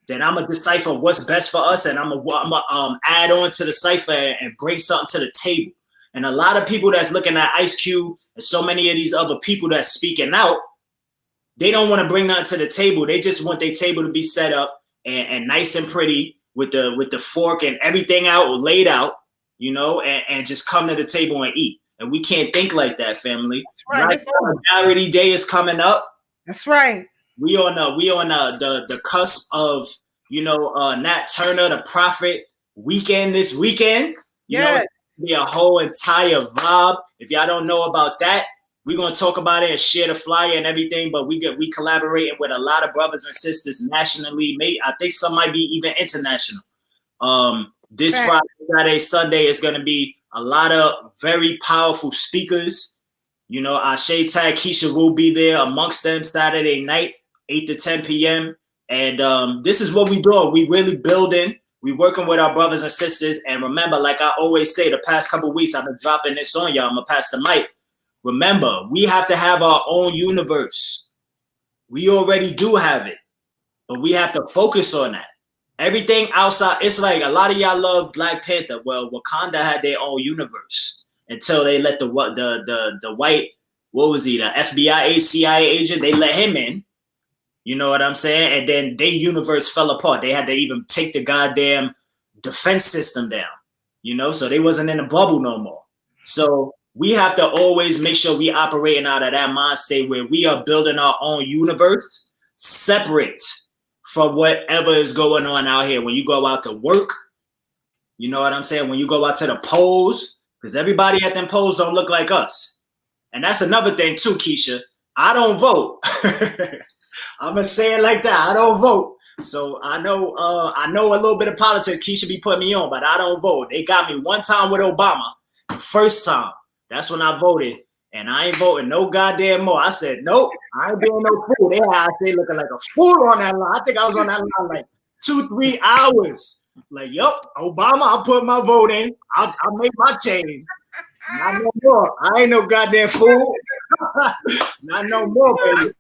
then I'm going to decipher what's best for us. And I'm going to add on to the cipher and bring something to the table. And a lot of people that's looking at Ice Cube and so many of these other people that's speaking out, they don't want to bring nothing to the table. They just want their table to be set up and nice and pretty with the fork and everything out, laid out, you know, and just come to the table and eat. And we can't think like that, family. That's right. Solidarity Day is coming up. That's right. We on the cusp of, you know, Nat Turner, the Prophet weekend this weekend. You know, it's gonna be a whole entire vibe. If y'all don't know about that, we're gonna talk about it and share the flyer and everything. But we collaborating with a lot of brothers and sisters nationally. I think some might be even international. This Friday, Saturday, Sunday is gonna be a lot of very powerful speakers. You know, Ashe Tag Keisha will be there amongst them Saturday night, 8 to 10 p.m. And this is what we doing. We really building. We working with our brothers and sisters. And remember, like I always say, the past couple of weeks, I've been dropping this on y'all. I'm going to pass the mic. Remember, we have to have our own universe. We already do have it. But we have to focus on that. Everything outside, it's like a lot of y'all love Black Panther. Well, Wakanda had their own universe until they let the white, what was he, the FBI, CIA agent, they let him in. You know what I'm saying? And then their universe fell apart. They had to even take the goddamn defense system down, you know? So they wasn't in a bubble no more. So we have to always make sure we operating out of that mind state where we are building our own universe separate from whatever is going on out here. When you go out to work, you know what I'm saying? When you go out to the polls, because everybody at them polls don't look like us. And that's another thing too, Keisha. I don't vote. I'm gonna say it like that. I don't vote. So I know a little bit of politics. Keisha be putting me on, but I don't vote. They got me one time with Obama. The first time. That's when I voted. And I ain't voting no goddamn more. I said, nope, I ain't doing no fool. They had me looking like a fool on that line. I think I was on that line like 2-3 hours. Like, yup, Obama, I'll put my vote in. I'll make my change. Not no more. I ain't no goddamn fool. Not no more, baby.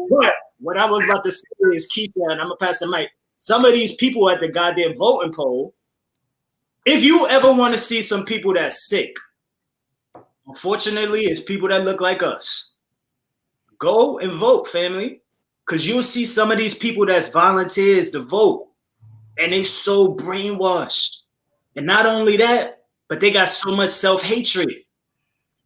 But what I was about to say is, Keisha, and I'm gonna pass the mic. Some of these people at the goddamn voting poll, if you ever want to see some people that's sick, unfortunately, it's people that look like us. Go and vote, family. Because you'll see some of these people that's volunteers to vote, and they so brainwashed. And not only that, but they got so much self-hatred.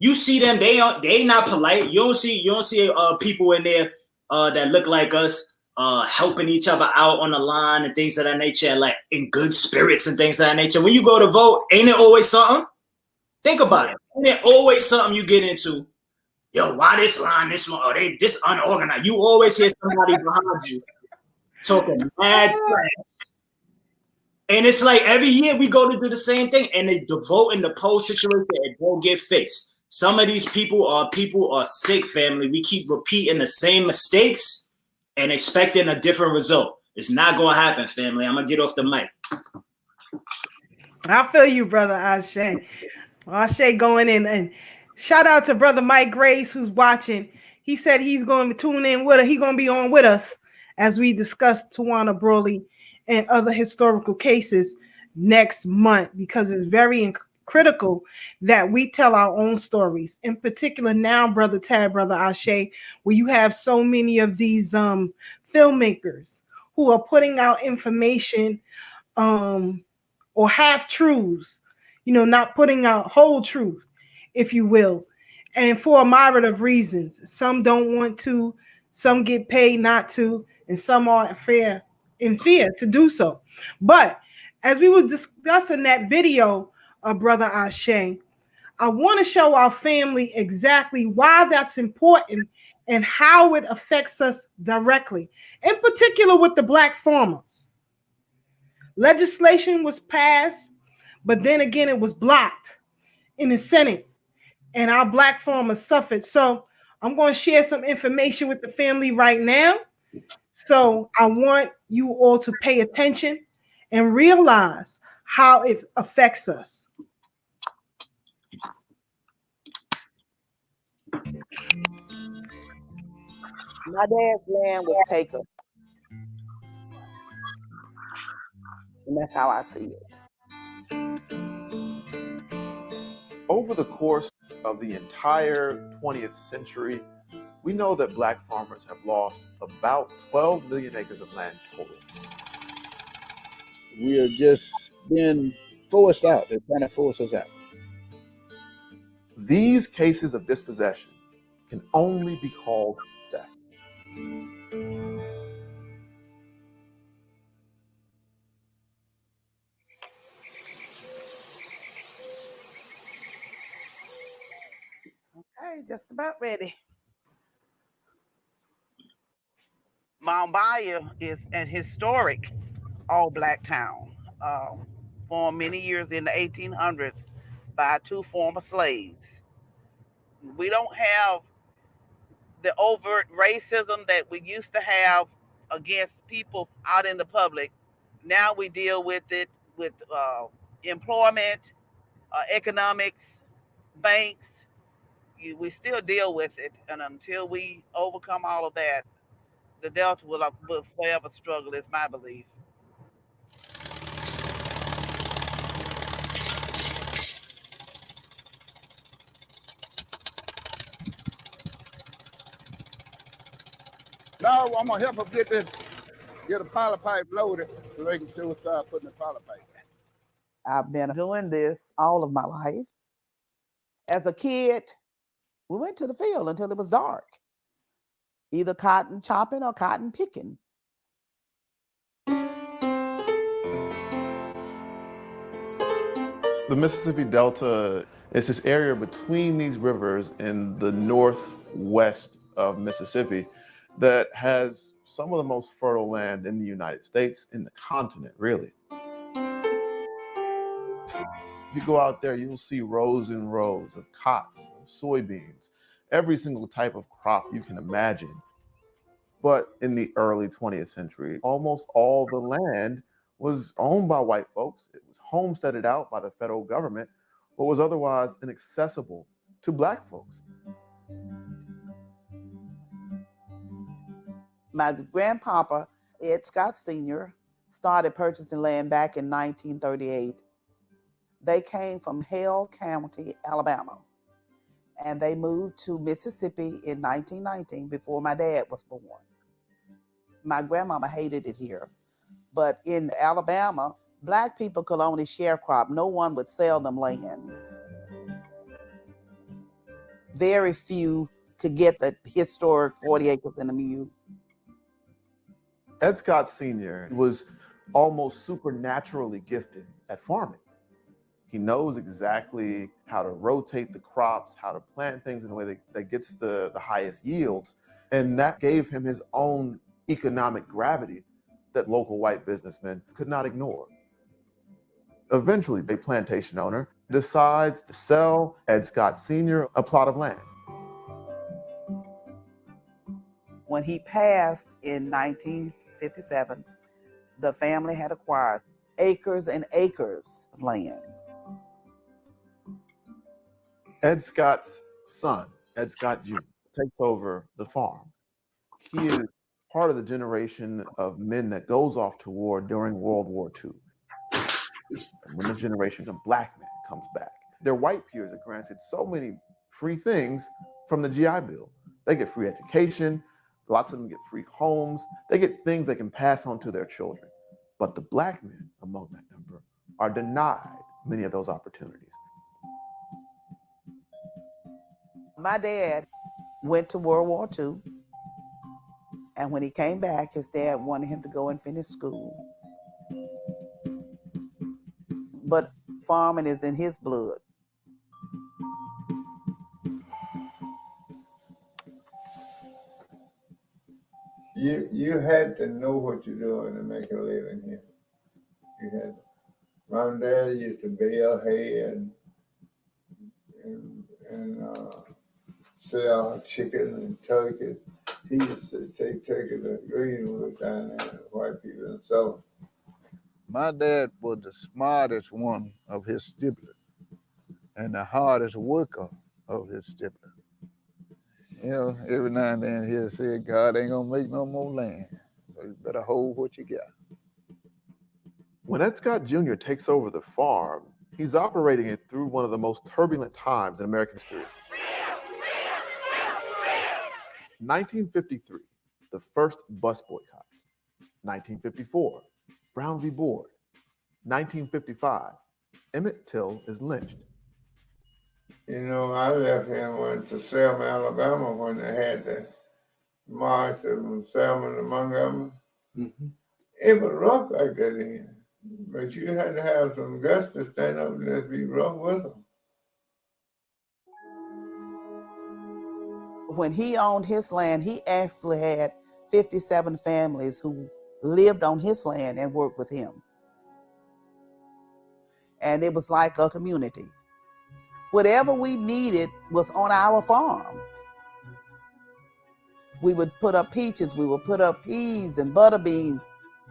You see them, they not polite. You don't see people in there that look like us helping each other out on the line and things of that nature, like in good spirits and things of that nature. When you go to vote, ain't it always something? Think about it. Ain't it always something you get into? Yo, why this line this long? They this unorganized. You always hear somebody behind you talking mad trash. And it's like every year we go to do the same thing, and the vote in the poll situation, it won't get fixed. Some of these people are sick, family. We keep repeating the same mistakes and expecting a different result. It's not going to happen, family. I'm going to get off the mic. I feel you, brother Ashe. Ashe going in, and shout out to brother Mike Grace who's watching. He said he's going to tune in with us. He's going to be on with us as we discuss Tawana Brawley and other historical cases next month, because it's very critical that we tell our own stories. In particular now, brother Tad, brother Ashe, where you have so many of these filmmakers who are putting out information or half truths, not putting out whole truth, if you will, and for a myriad of reasons. Some don't want to, some get paid not to, and some are in fear to do so. But as we were discussing that video of brother Ashe, I want to show our family exactly why that's important and how it affects us directly, in particular with the Black farmers. Legislation was passed, but then again, it was blocked in the Senate, and our Black farmers suffered. So I'm going to share some information with the family right now. So I want you all to pay attention and realize how it affects us. My dad's land was taken. And that's how I see it. Over the course of the entire 20th century, we know that Black farmers have lost about 12 million acres of land total. We are just being forced out. They're trying to force us out. These cases of dispossession can only be called theft. Okay, just about ready. Mount Bayou is an historic all-Black town, formed many years in the 1800s by two former slaves. We don't have the overt racism that we used to have against people out in the public. Now we deal with it with employment, economics, banks. We still deal with it, and until we overcome all of that, the Delta will forever struggle, is my belief. Now I'm gonna help them get a poly pipe loaded so they can still start putting the poly pipe. I've been doing this all of my life. As a kid, we went to the field until it was dark, either cotton chopping or cotton picking. The Mississippi Delta is this area between these rivers in the northwest of Mississippi that has some of the most fertile land in the United States, in the continent, really. If you go out there, you'll see rows and rows of cotton, soybeans, every single type of crop you can imagine. But in the early 20th century, almost all the land was owned by white folks. It was homesteaded out by the federal government, but was otherwise inaccessible to black folks. My grandpapa, Ed Scott Sr., started purchasing land back in 1938. They came from Hale County, Alabama, and they moved to Mississippi in 1919 before my dad was born. My grandmama hated it here, but in Alabama, black people could only sharecrop. No one would sell them land. Very few could get the historic 40 acres and a mule. Ed Scott Sr. was almost supernaturally gifted at farming. He knows exactly how to rotate the crops, how to plant things in a way that gets the highest yields. And that gave him his own economic gravity that local white businessmen could not ignore. Eventually, a plantation owner decides to sell Ed Scott Sr. a plot of land. When he passed in 1957, the family had acquired acres and acres of land. Ed Scott's son, Ed Scott Jr., takes over the farm. He is part of the generation of men that goes off to war during World War II. And when this generation of black men comes back, their white peers are granted so many free things from the GI Bill. They get free education, lots of them get free homes, they get things they can pass on to their children. But the black men among that number are denied many of those opportunities. My dad went to World War II, and when he came back, his dad wanted him to go and finish school. But farming is in his blood. You had to know what you're doing to make a living here. You had to. Mom and Dad used to bale hay and sell chicken and turkeys. He used to take turkeys to Greenwood down there, the white people, and sell them. My dad was the smartest one of his siblings and the hardest worker of his siblings. You know, every now and then he'll say, God ain't gonna make no more land, so you better hold what you got. When Ed Scott Jr. takes over the farm, he's operating it through one of the most turbulent times in American history. 1953, the first bus boycotts. 1954, Brown v. Board. 1955, Emmett Till is lynched. You know, I left here and went to Selma, Alabama when they had the march from Selma to Montgomery. Mm-hmm. It was rough like that then, but you had to have some guts to stand up and just be rough with them. When he owned his land, he actually had 57 families who lived on his land and worked with him. And it was like a community. Whatever we needed was on our farm. We would put up peaches, we would put up peas and butter beans,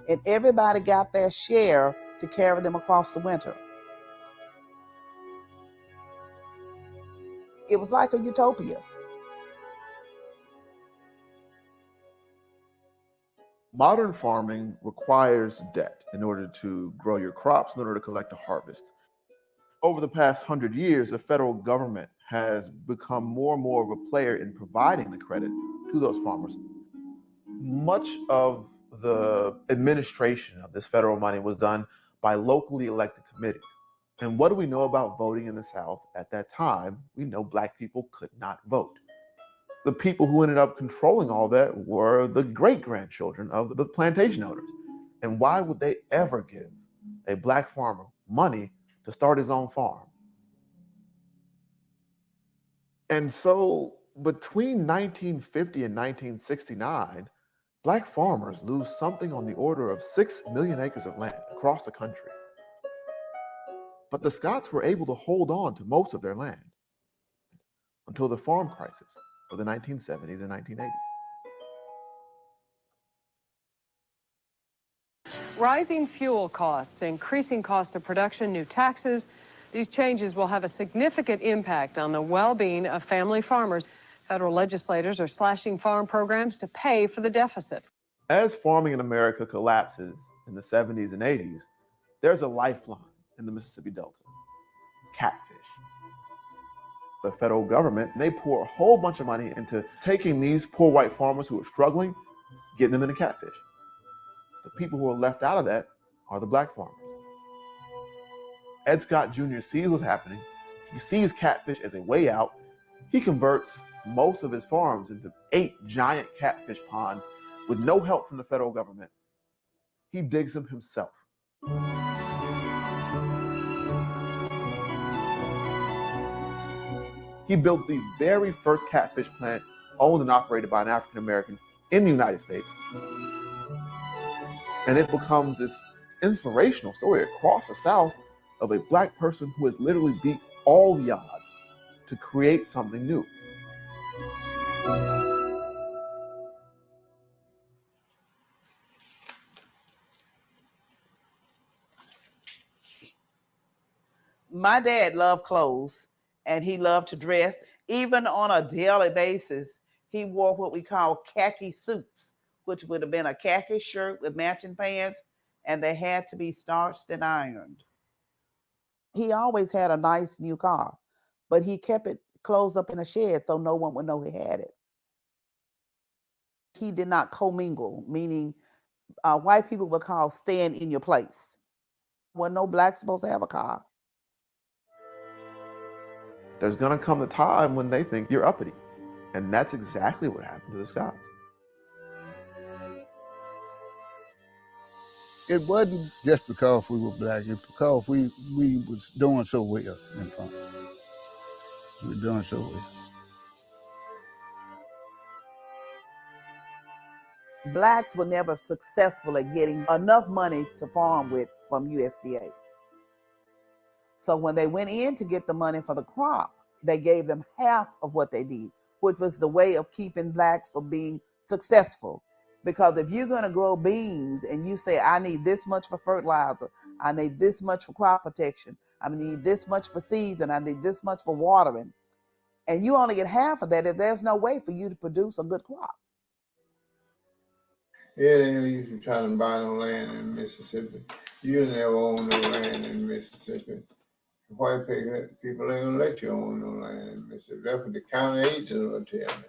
and everybody got their share to carry them across the winter. It was like a utopia. Modern farming requires debt in order to grow your crops, in order to collect a harvest. Over the past 100 years, the federal government has become more and more of a player in providing the credit to those farmers. Much of the administration of this federal money was done by locally elected committees. And what do we know about voting in the South at that time? We know black people could not vote. The people who ended up controlling all that were the great-grandchildren of the plantation owners. And why would they ever give a black farmer money to start his own farm? And so Between 1950 and 1969, Black farmers lose something on the order of 6 million acres of land across the country. But the Scots were able to hold on to most of their land until the farm crisis of the 1970s and 1980s. Rising fuel costs, increasing cost of production, new taxes. These changes will have a significant impact on the well-being of family farmers. Federal legislators are slashing farm programs to pay for the deficit. As farming in America collapses in the 70s and 80s, there's a lifeline in the Mississippi Delta: catfish. The federal government, they pour a whole bunch of money into taking these poor white farmers who are struggling, getting them into catfish. The people who are left out of that are the Black farmers. Ed Scott Jr. sees what's happening. He sees catfish as a way out. He converts most of his farms into 8 giant catfish ponds with no help from the federal government. He digs them himself. He builds the very first catfish plant owned and operated by an African American in the United States. And it becomes this inspirational story across the South of a Black person who has literally beat all the odds to create something new. My dad loved clothes, and he loved to dress. Even on a daily basis, he wore what we call khaki suits, which would have been a khaki shirt with matching pants, and they had to be starched and ironed. He always had a nice new car, but he kept it closed up in a shed so no one would know he had it. He did not commingle, meaning white people would call staying in your place. Well, no Black supposed to have a car. There's gonna come a time when they think you're uppity. And that's exactly what happened to the Scots. It wasn't just because we were Black, it's because we was doing so well in front. We were doing so well. Blacks were never successful at getting enough money to farm with from USDA. So when they went in to get the money for the crop, they gave them half of what they need, which was the way of keeping Blacks from being successful. Because if you're going to grow beans and you say, I need this much for fertilizer, I need this much for crop protection, I need this much for seeds, and I need this much for watering, and you only get half of that, if there's no way for you to produce a good crop. Yeah, they used to try to buy no land in Mississippi. You never own no land in Mississippi. White people ain't gonna let you own no land in Mississippi. That's what the county agent will tell me.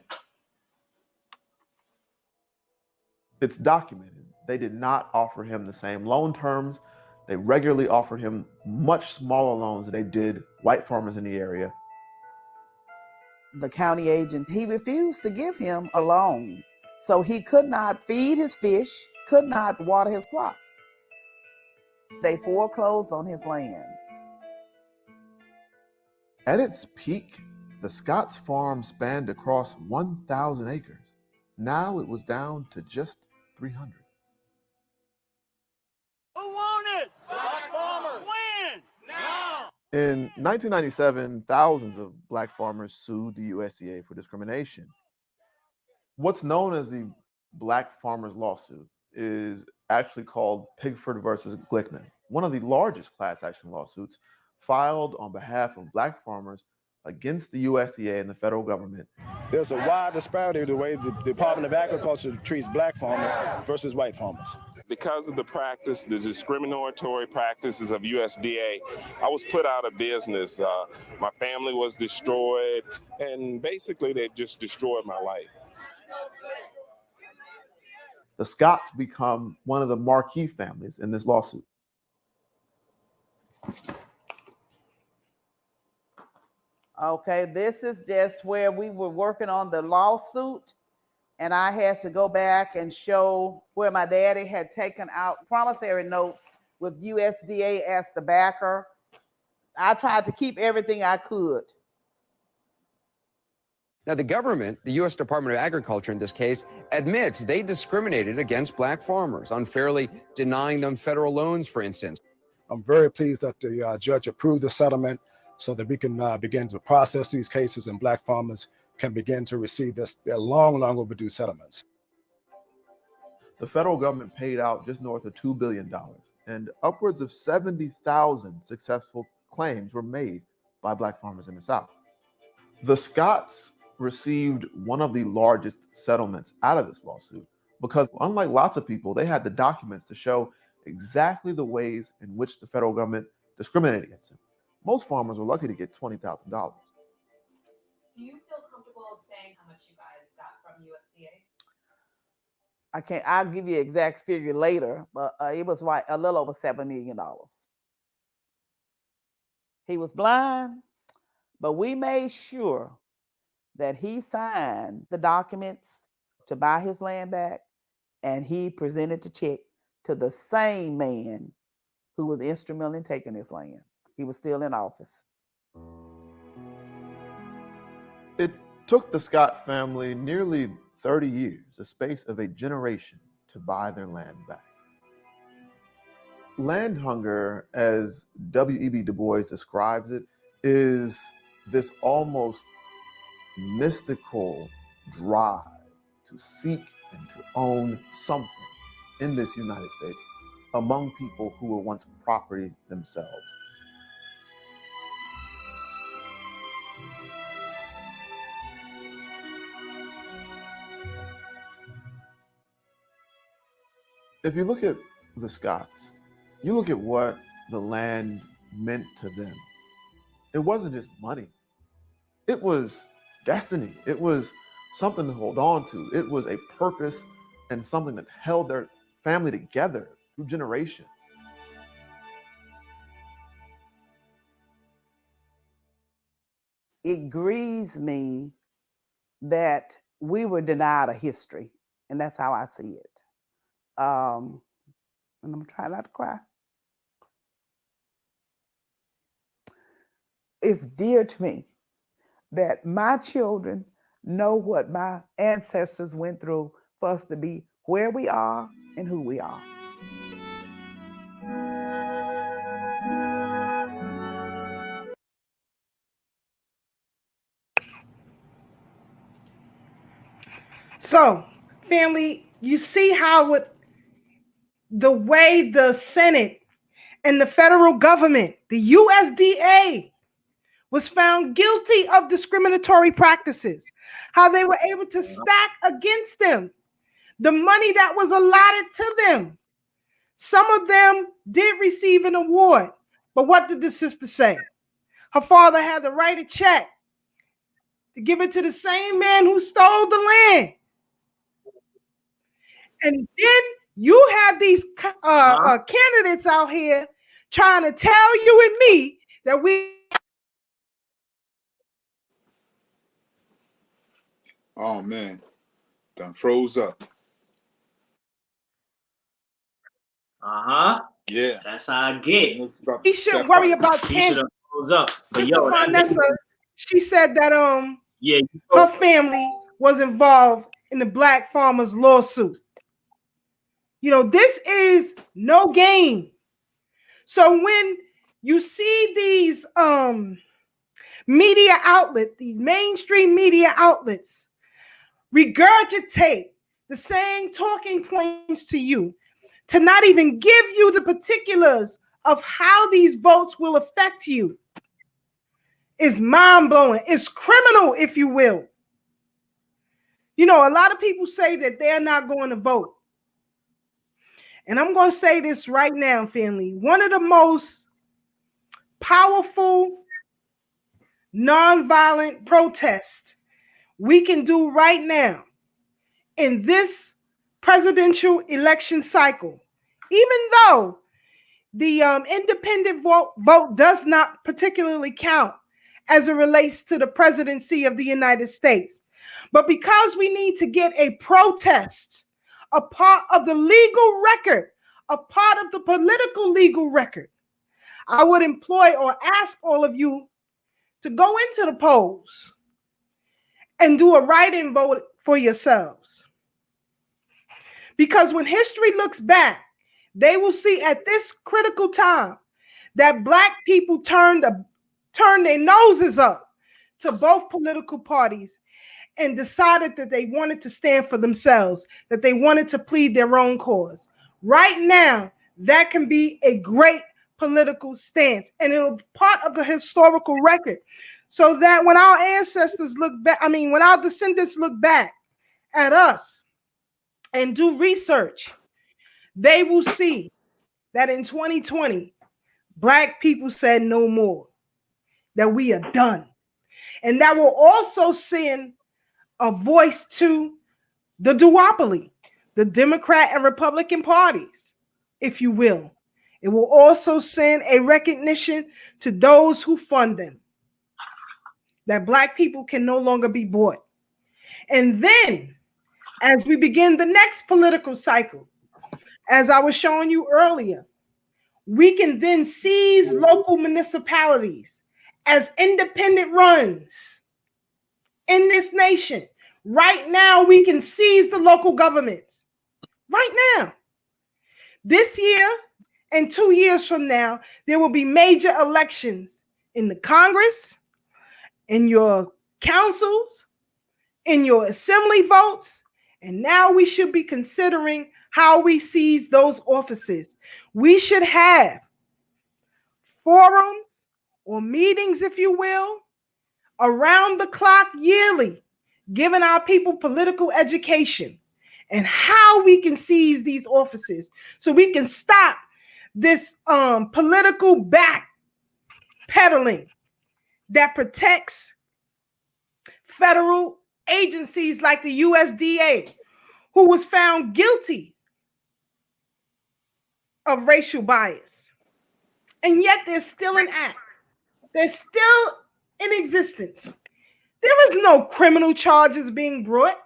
It's documented. They did not offer him the same loan terms. They regularly offered him much smaller loans than they did white farmers in the area. The county agent, he refused to give him a loan. So he could not feed his fish, could not water his crops. They foreclosed on his land. At its peak, the Scots farm spanned across 1,000 acres. Now it was down to just 300. Who won it? Black farmers. When? Now. In 1997, thousands of Black farmers sued the USDA for discrimination. What's known as the Black Farmers Lawsuit is actually called Pigford versus Glickman, one of the largest class action lawsuits filed on behalf of Black farmers against the USDA and the federal government. There's a wide disparity in the way the Department of Agriculture treats Black farmers versus white farmers. Because of the practice, the discriminatory practices of USDA, I was put out of business. My family was destroyed, and basically they just destroyed my life. The Scots become one of the marquee families in this lawsuit. Okay, this is just where we were working on the lawsuit, and I had to go back and show where my daddy had taken out promissory notes with USDA as the backer. I tried to keep everything I could. Now, the government, the U.S. Department of Agriculture in this case, admits they discriminated against black farmers, unfairly denying them federal loans, for instance. I'm very pleased that the judge approved the settlement so that we can begin to process these cases and black farmers can begin to receive their long, long overdue settlements. The federal government paid out just north of $2 billion, and upwards of 70,000 successful claims were made by black farmers in the South. The Scotts received one of the largest settlements out of this lawsuit because, unlike lots of people, they had the documents to show exactly the ways in which the federal government discriminated against them. Most farmers were lucky to get $20,000. Do you feel comfortable saying how much you guys got from USDA? I'll give you an exact figure later, but it was right a little over $7 million. He was blind, but we made sure that he signed the documents to buy his land back, and he presented the check to the same man who was instrumental in taking his land. He was still in office. It took the Scott family nearly 30 years, a space of a generation, to buy their land back. Land hunger, as W.E.B. Du Bois describes it, is this almost mystical drive to seek and to own something in this United States among people who were once property themselves. If you look at the Scotts, you look at what the land meant to them. It wasn't just money. It was destiny. It was something to hold on to. It was a purpose and something that held their family together through generations. It grieves me that we were denied a history, and that's how I see it. And I'm trying not to cry. It's dear to me that my children know what my ancestors went through for us to be where we are and who we are. So, family, you see how the way the Senate and the federal government, the USDA, was found guilty of discriminatory practices, how they were able to stack against them the money that was allotted to them. Some of them did receive an award, but what did the sister say? Her father had to write a check to give it to the same man who stole the land. And then you have these candidates out here trying to tell you and me that we. Oh man, done froze up. Yeah, that's how I get. We should worry about Candace. Up. But yo, Vanessa, she said that yeah, her family was involved in the black farmers lawsuit. You know, this is no game. So when you see these media outlets, these mainstream media outlets, regurgitate the same talking points to you, to not even give you the particulars of how these votes will affect you, is mind-blowing. It's criminal, if you will. You know, a lot of people say that they're not going to vote. And I'm going to say this right now, family. One of the most powerful, nonviolent protests we can do right now in this presidential election cycle, even though the independent vote does not particularly count as it relates to the presidency of the United States. But because we need to get a protest, a part of the legal record, a part of the political legal record, I would employ or ask all of you to go into the polls and do a write-in vote for yourselves. Because when history looks back, they will see at this critical time that Black people turned their noses up to both political parties and decided that they wanted to stand for themselves, that they wanted to plead their own cause. Right now, that can be a great political stance, and it'll be part of the historical record, so that when our ancestors look back, when our descendants look back at us and do research, they will see that in 2020, Black people said no more, that we are done. And that will also send a voice to the duopoly, the Democrat and Republican parties, if you will. It will also send a recognition to those who fund them, that Black people can no longer be bought. And then, as we begin the next political cycle, as I was showing you earlier, we can then seize local municipalities as independent runs in this nation. Right now, we can seize the local governments. Right now. This year and 2 years from now, there will be major elections in the Congress, in your councils, in your assembly votes, and now we should be considering how we seize those offices. We should have forums or meetings, if you will, around the clock yearly, giving our people political education and how we can seize these offices so we can stop this political backpedaling that protects federal agencies like the USDA, who was found guilty of racial bias. And yet they're still in act. They're still in existence. There is no criminal charges being brought.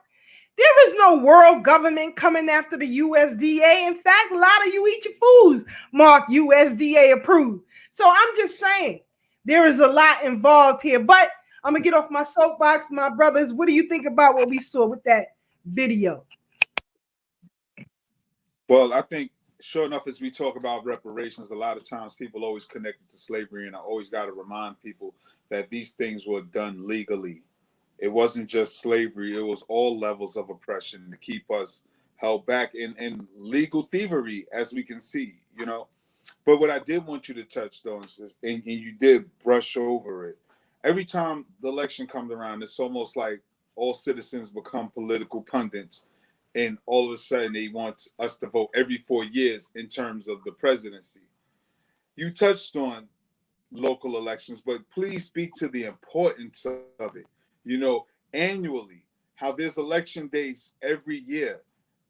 There is no world government coming after the USDA. In fact, a lot of you eat your foods mark USDA approved. So I'm just saying, there is a lot involved here. But I'm going to get off my soapbox, my brothers. What do you think about what we saw with that video? Well, I think, sure enough, as we talk about reparations, a lot of times people always connect it to slavery, and I always got to remind people that these things were done legally. It wasn't just slavery. It was all levels of oppression to keep us held back in legal thievery, as we can see, you know. But what I did want you to touch on is, and you did brush over it, every time the election comes around, it's almost like all citizens become political pundits, and all of a sudden they want us to vote every 4 years in terms of the presidency. You touched on local elections, but please speak to the importance of it. You know, annually, how there's election days every year,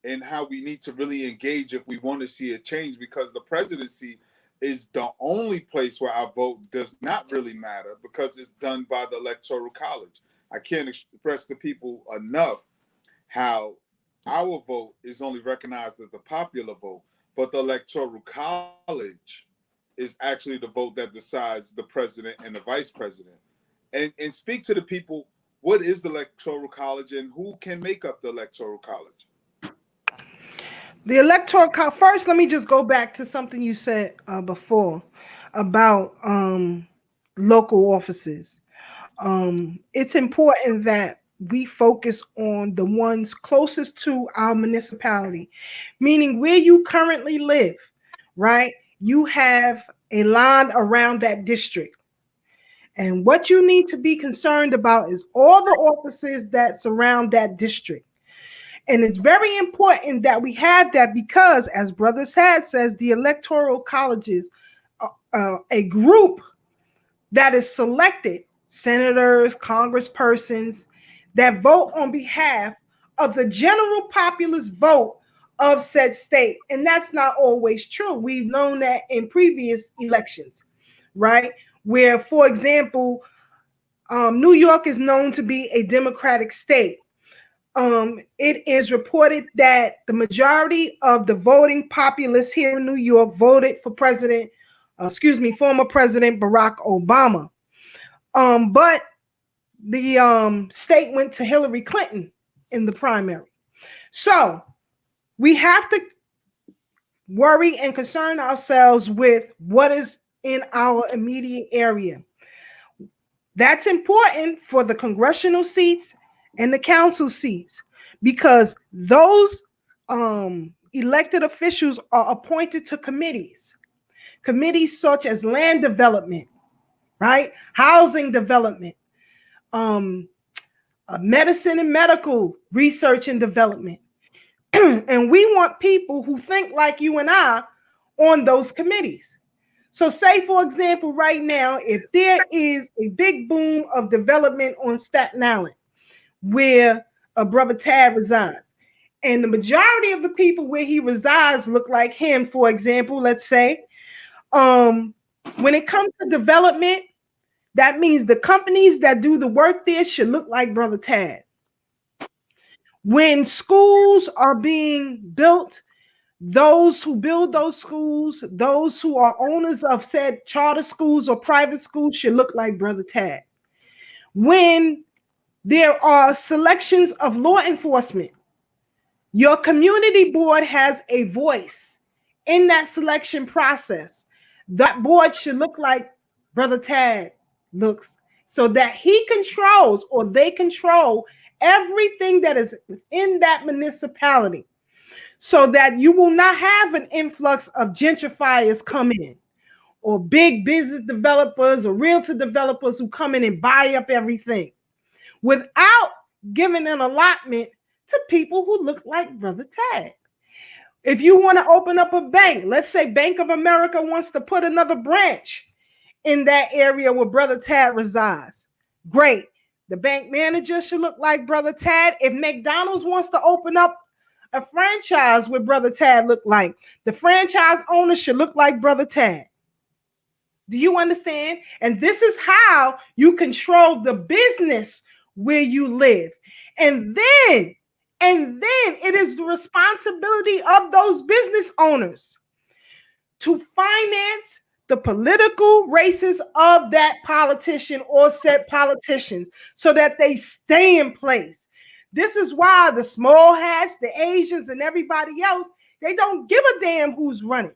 and how we need to really engage if we want to see a change, because the presidency is the only place where our vote does not really matter, because it's done by the Electoral College. I can't express to people enough how our vote is only recognized as the popular vote, but the Electoral College is actually the vote that decides the president and the vice president. And speak to the people, what is the Electoral College and who can make up the Electoral College? The Electoral College, first, let me just go back to something you said before about local offices. It's important that we focus on the ones closest to our municipality, meaning where you currently live, right? You have a line around that district. And what you need to be concerned about is all the offices that surround that district. And it's very important that we have that, because, as Brother Sad says, the Electoral Colleges are a group that is selected, senators, congresspersons, that vote on behalf of the general populace vote of said state. And that's not always true. We've known that in previous elections, right? Where, for example, New York is known to be a Democratic state. It is reported that the majority of the voting populace here in New York voted for former President Barack Obama. But the state went to Hillary Clinton in the primary. So we have to worry and concern ourselves with what is in our immediate area. That's important for the congressional seats and the council seats, because those elected officials are appointed to committees such as land development, right? Housing development, medicine and medical research and development. And we want people who think like you and I on those committees. So say, for example, right now, if there is a big boom of development on Staten Island where a brother Tad resides, and the majority of the people where he resides look like him, for example, let's say, when it comes to development, that means the companies that do the work there should look like brother Tad. When schools are being built, those who build those schools, those who are owners of said charter schools or private schools should look like brother Tad. When there are selections of law enforcement, your community board has a voice in that selection process. That board should look like brother Tad looks, so that he controls, or they control, everything that is within that municipality, so that you will not have an influx of gentrifiers come in, or big business developers or realtor developers who come in and buy up everything without giving an allotment to people who look like brother Tad. If you want to open up a bank, let's say Bank of America wants to put another branch in that area where brother Tad resides, great. The bank manager should look like brother Tad. If McDonald's wants to open up a franchise where brother Tad look like, the franchise owner should look like brother Tad. Do you understand? And this is how you control the business where you live. And then it is the responsibility of those business owners to finance the political races of that politician or said politicians, so that they stay in place. This is why the small hats, the Asians, and everybody else, they don't give a damn who's running.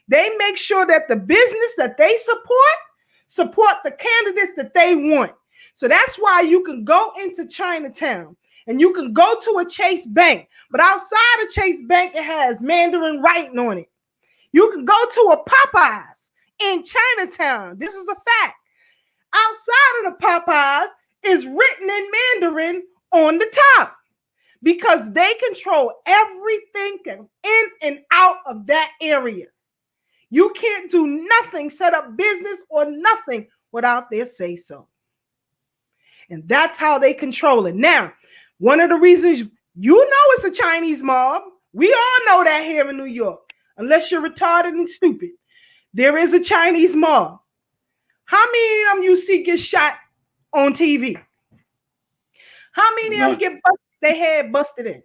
They make sure that the business that they support the candidates that they want. So that's why you can go into Chinatown and you can go to a Chase Bank, but outside of Chase Bank, it has Mandarin writing on it. You can go to a Popeyes in Chinatown. This is a fact. Outside of the Popeyes is written in Mandarin on the top, because they control everything in and out of that area. You can't do nothing, set up business or nothing without their say so. And that's how they control it. Now, one of the reasons you know it's a Chinese mob, we all know that here in New York, unless you're retarded and stupid, there is a Chinese mob. How many of them you see get shot on TV? How many of them get their head busted in?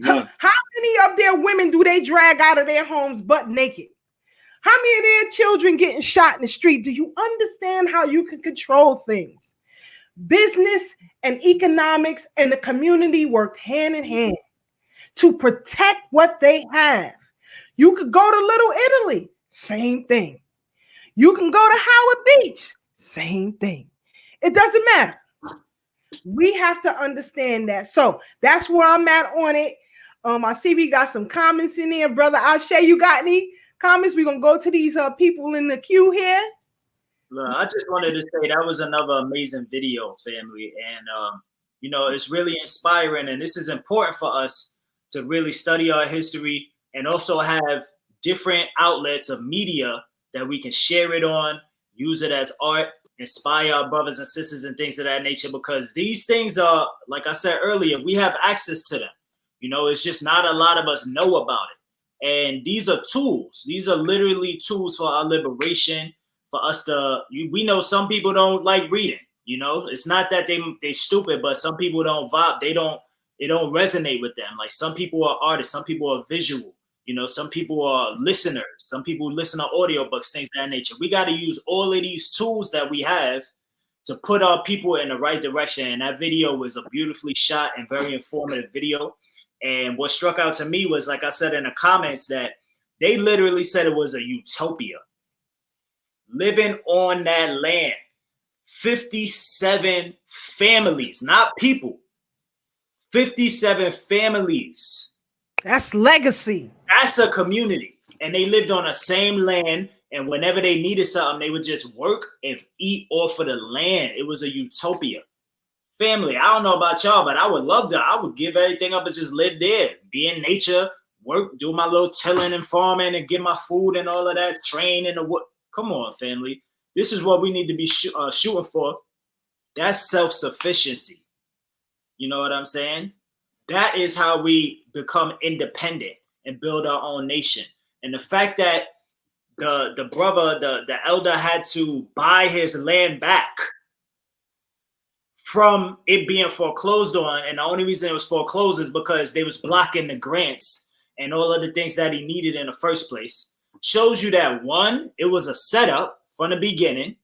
How many of their women do they drag out of their homes butt naked? How many of their children getting shot in the street? Do you understand how you can control things? Business and economics and the community work hand in hand to protect what they have. You could go to Little Italy, same thing. You can go to Howard Beach, same thing. It doesn't matter. We have to understand that. So that's where I'm at on it. I see we got some comments in there, brother Ashe. You got any comments? We're gonna go to these people in the queue here. Look, I just wanted to say that was another amazing video, family, and you know, it's really inspiring, and this is important for us to really study our history and also have different outlets of media that we can share it on, use it as art, inspire our brothers and sisters and things of that nature, because these things are, like I said earlier, we have access to them. You know, it's just not a lot of us know about it. And these are tools. These are literally tools for our liberation, for us to, we know some people don't like reading, you know, it's not that they stupid, but some people don't vibe. It don't resonate with them. Like some people are artists, some people are visual, you know, some people are listeners, some people listen to audiobooks, things of that nature. We got to use all of these tools that we have to put our people in the right direction. And that video was a beautifully shot and very informative video. And what struck out to me was, like I said in the comments, that they literally said it was a utopia. Living on that land. 57 families, not people. 57 families. That's legacy. That's a community. And they lived on the same land. And whenever they needed something, they would just work and eat off of the land. It was a utopia. Family, I don't know about y'all, but I would love to. I would give everything up and just live there. Be in nature, work, do my little tilling and farming and get my food and all of that, train in the wood. Come on, family. This is what we need to be shooting for. That's self-sufficiency. You know what I'm saying? That is how we become independent and build our own nation. And the fact that the brother, the elder had to buy his land back from it being foreclosed on, and the only reason it was foreclosed is because they was blocking the grants and all of the things that he needed in the first place, shows you that, one, it was a setup from the beginning.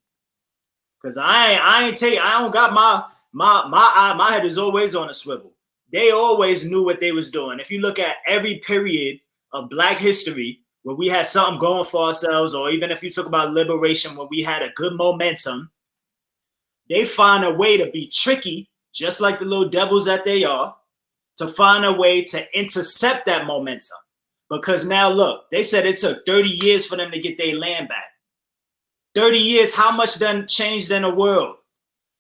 Because I don't got my head is always on a swivel. They always knew what they was doing. If you look at every period of Black history where we had something going for ourselves, or even if you talk about liberation where we had a good momentum, they find a way to be tricky, just like the little devils that they are, to find a way to intercept that momentum. Because now look, they said it took 30 years for them to get their land back. 30 years, how much done changed in the world?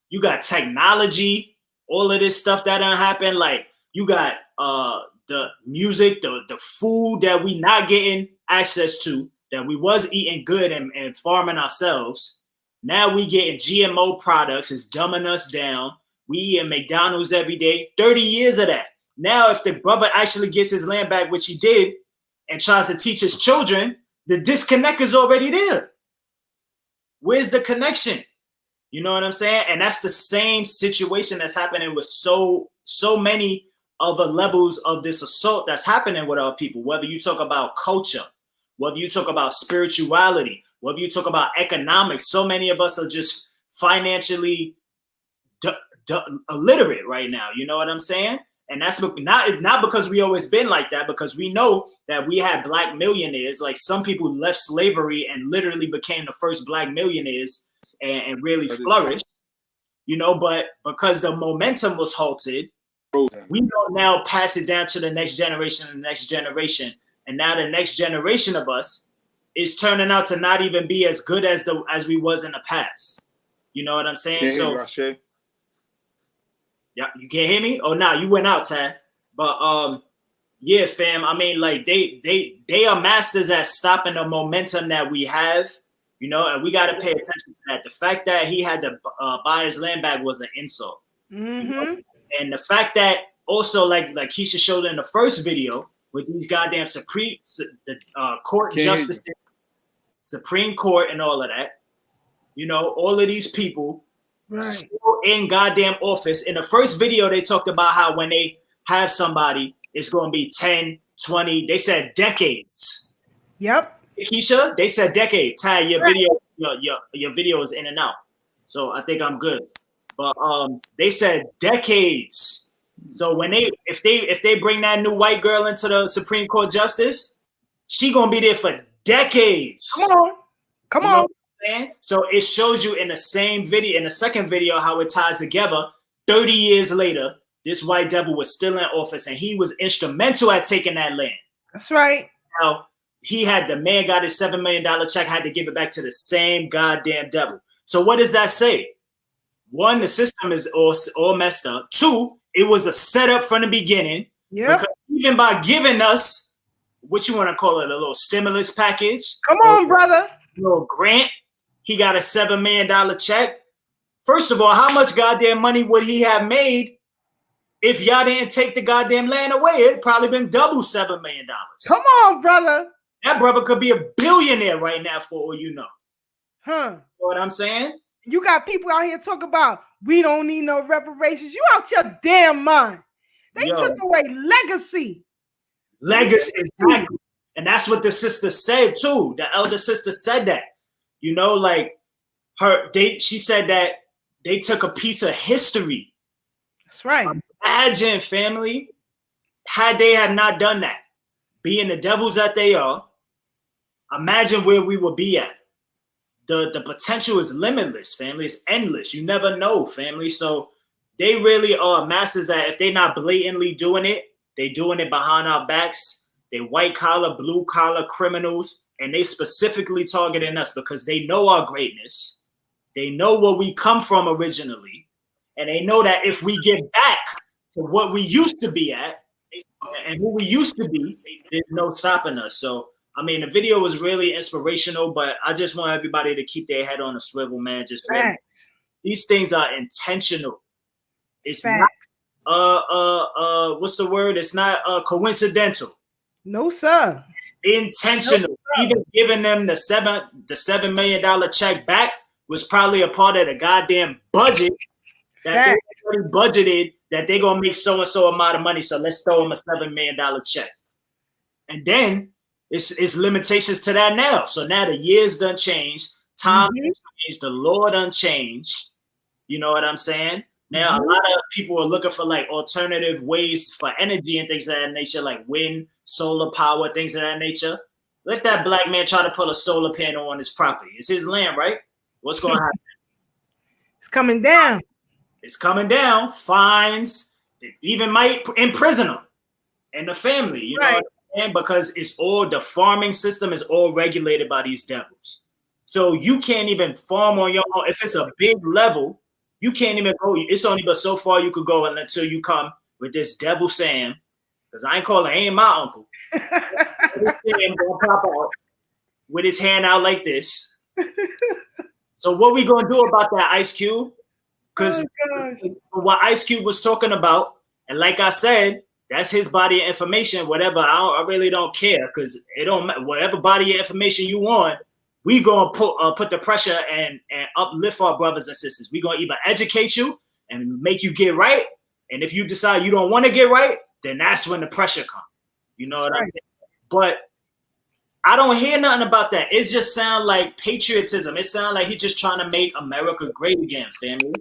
You got technology, all of this stuff that done happened. Like, you got the music, the food that we not getting access to, that we was eating good and farming ourselves. Now we getting GMO products. It's dumbing us down. We eating McDonald's every day. 30 years of that. Now, if the brother actually gets his land back, which he did, and tries to teach his children, the disconnect is already there. Where's the connection? You know what I'm saying? And that's the same situation that's happening with so many other levels of this assault that's happening with our people. Whether you talk about culture, whether you talk about spirituality, whether you talk about economics, so many of us are just financially illiterate right now. You know what I'm saying? And that's not because we always been like that, because we know that we had Black millionaires. Like, some people left slavery and literally became the first Black millionaires and really flourished, you know, but because the momentum was halted, we don't now pass it down to the next generation and the next generation. And now the next generation of us is turning out to not even be as good as we was in the past. You know what I'm saying? Yeah, you can't hear me? Oh, no, you went out, Tad. But yeah, fam. I mean, like, they are masters at stopping the momentum that we have, you know, and we got to pay attention to that. The fact that he had to buy his land back was an insult. Mm-hmm. You know? And the fact that also, like Keisha showed in the first video with these goddamn court justices, Supreme Court, and all of that, you know, all of these people. Right. Still in goddamn office. In the first video, they talked about how when they have somebody, it's going to be 10, 20. They said decades. Yep. Keisha, they said decades. Ty, your video is in and out, so I think I'm good. But they said decades. So when if they bring that new white girl into the Supreme Court justice, she gonna be there for decades. Come on. So it shows you in the same video, in the second video, how it ties together. 30 years later, this white devil was still in office, and he was instrumental at taking that land. That's right. Now, the man got his $7 million check, had to give it back to the same goddamn devil. So what does that say? One, the system is all messed up. Two, it was a setup from the beginning. Yeah. Because even by giving us, what you want to call it, a little stimulus package. Come on, brother. A little grant. He got a $7 million check. First of all, how much goddamn money would he have made if y'all didn't take the goddamn land away? It'd probably been double $7 million. Come on, brother. That brother could be a billionaire right now for all you know. Huh? You know what I'm saying? You got people out here talking about we don't need no reparations. You out your damn mind. They took away legacy. Legacy, exactly. And that's what the sister said too. The elder sister said that. You know, like she said that They took a piece of history. That's right. Imagine, family, had they have not done that, being the devils that they are, imagine where we would be at. The potential is limitless, family. It's endless. You never know, family. So they really are masters at, if they're not blatantly doing it, they doing it behind our backs. They white collar, blue collar criminals, and they specifically targeting us because they know our greatness. They know where we come from originally. And they know that if we get back to what we used to be at and who we used to be, there's no stopping us. So, I mean, the video was really inspirational, but I just want everybody to keep their head on a swivel, man. Just really, these things are intentional. It's not what's the word? It's not coincidental. No, sir. It's intentional. No, even giving them the $7 million check back was probably a part of the goddamn budget that they already budgeted, that they're gonna make so and so amount of money. So let's throw them a $7 million check. And then it's limitations to that now. So now the years done changed, time done changed, the law done changed. You know what I'm saying? Now a lot of people are looking for like alternative ways for energy and things of that nature, like wind, solar power, things of that nature. Let that black man try to put a solar panel on his property. It's his land, right? What's going to happen? It's coming down. It's coming down. Fines. It even might imprison him and the family. You know what I'm saying? Because it's all, the farming system is all regulated by these devils. So you can't even farm on your own. If it's a big level, you can't even go. It's only but so far you could go until you come with this devil Sam, because I ain't calling, ain't my uncle. Sam gonna pop out with his hand out like this. So what we gonna do about that, Ice Cube? Because what Ice Cube was talking about, and like I said, that's his body of information. Whatever, I really don't care, because it don't matter. Whatever body of information you want, we gonna put the pressure and uplift our brothers and sisters. We gonna either educate you and make you get right, and if you decide you don't want to get right, then that's when the pressure comes. You know what I'm saying? But I don't hear nothing about that. It just sounds like patriotism. It sounds like he's just trying to make America great again, family.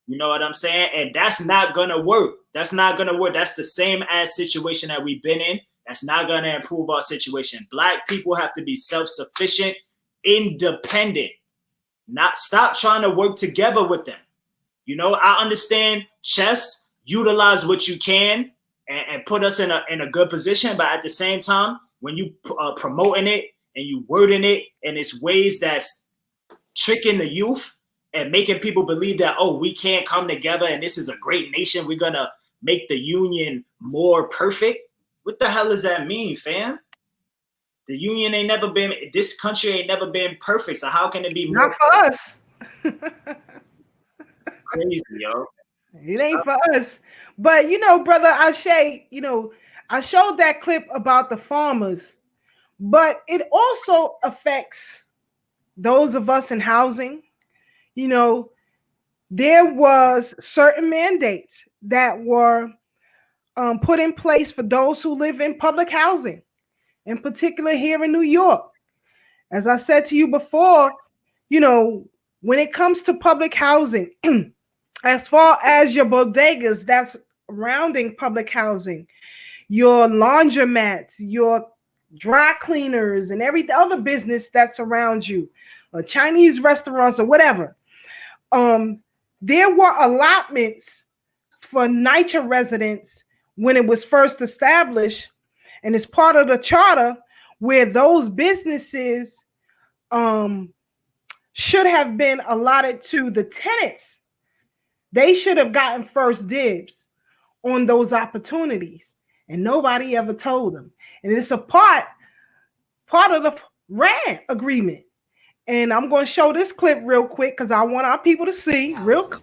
You know what I'm saying? And that's not gonna work. That's not gonna work. That's the same ass situation that we've been in. That's not gonna improve our situation. Black people have to be self-sufficient, independent, not stop trying to work together with them. You know, I understand chess, utilize what you can and put us in a good position, but at the same time, when you promoting it and you wording it in its ways that's tricking the youth and making people believe that, oh, we can't come together and this is a great nation, we're gonna make the union more perfect. What the hell does that mean, fam? The union ain't never been, this country ain't never been perfect. So how can it be more? Not for us. Crazy, yo. It ain't for us. But, you know, brother Ashe, you know, I showed that clip about the farmers, but it also affects those of us in housing. You know, there was certain mandates that were put in place for those who live in public housing, in particular here in New York. As I said to you before, you know, when it comes to public housing, as far as your bodegas that's surrounding public housing, your laundromats, your dry cleaners, and every other business that surrounds you, Chinese restaurants or whatever, there were allotments for NYCHA residents when it was first established, and it's part of the charter where those businesses should have been allotted to the tenants. They should have gotten first dibs on those opportunities, and nobody ever told them. And it's a part of the rent agreement. And I'm going to show this clip real quick because I want our people to see real quick.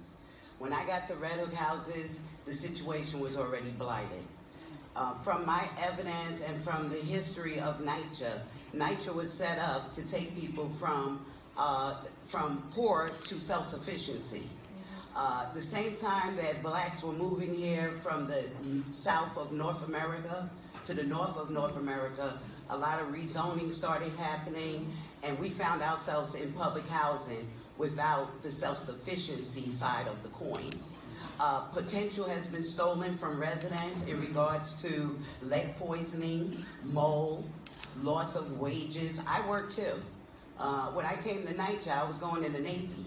When I got to Red Hook houses, the situation was already blighted. From my evidence and from the history of NYCHA, NYCHA was set up to take people from poor to self-sufficiency. The same time that blacks were moving here from the south of North America to the north of North America, a lot of rezoning started happening, and we found ourselves in public housing without the self-sufficiency side of the coin. Potential has been stolen from residents in regards to lead poisoning, mold, loss of wages. I work too. When I came to NYCHA, I was going in the Navy.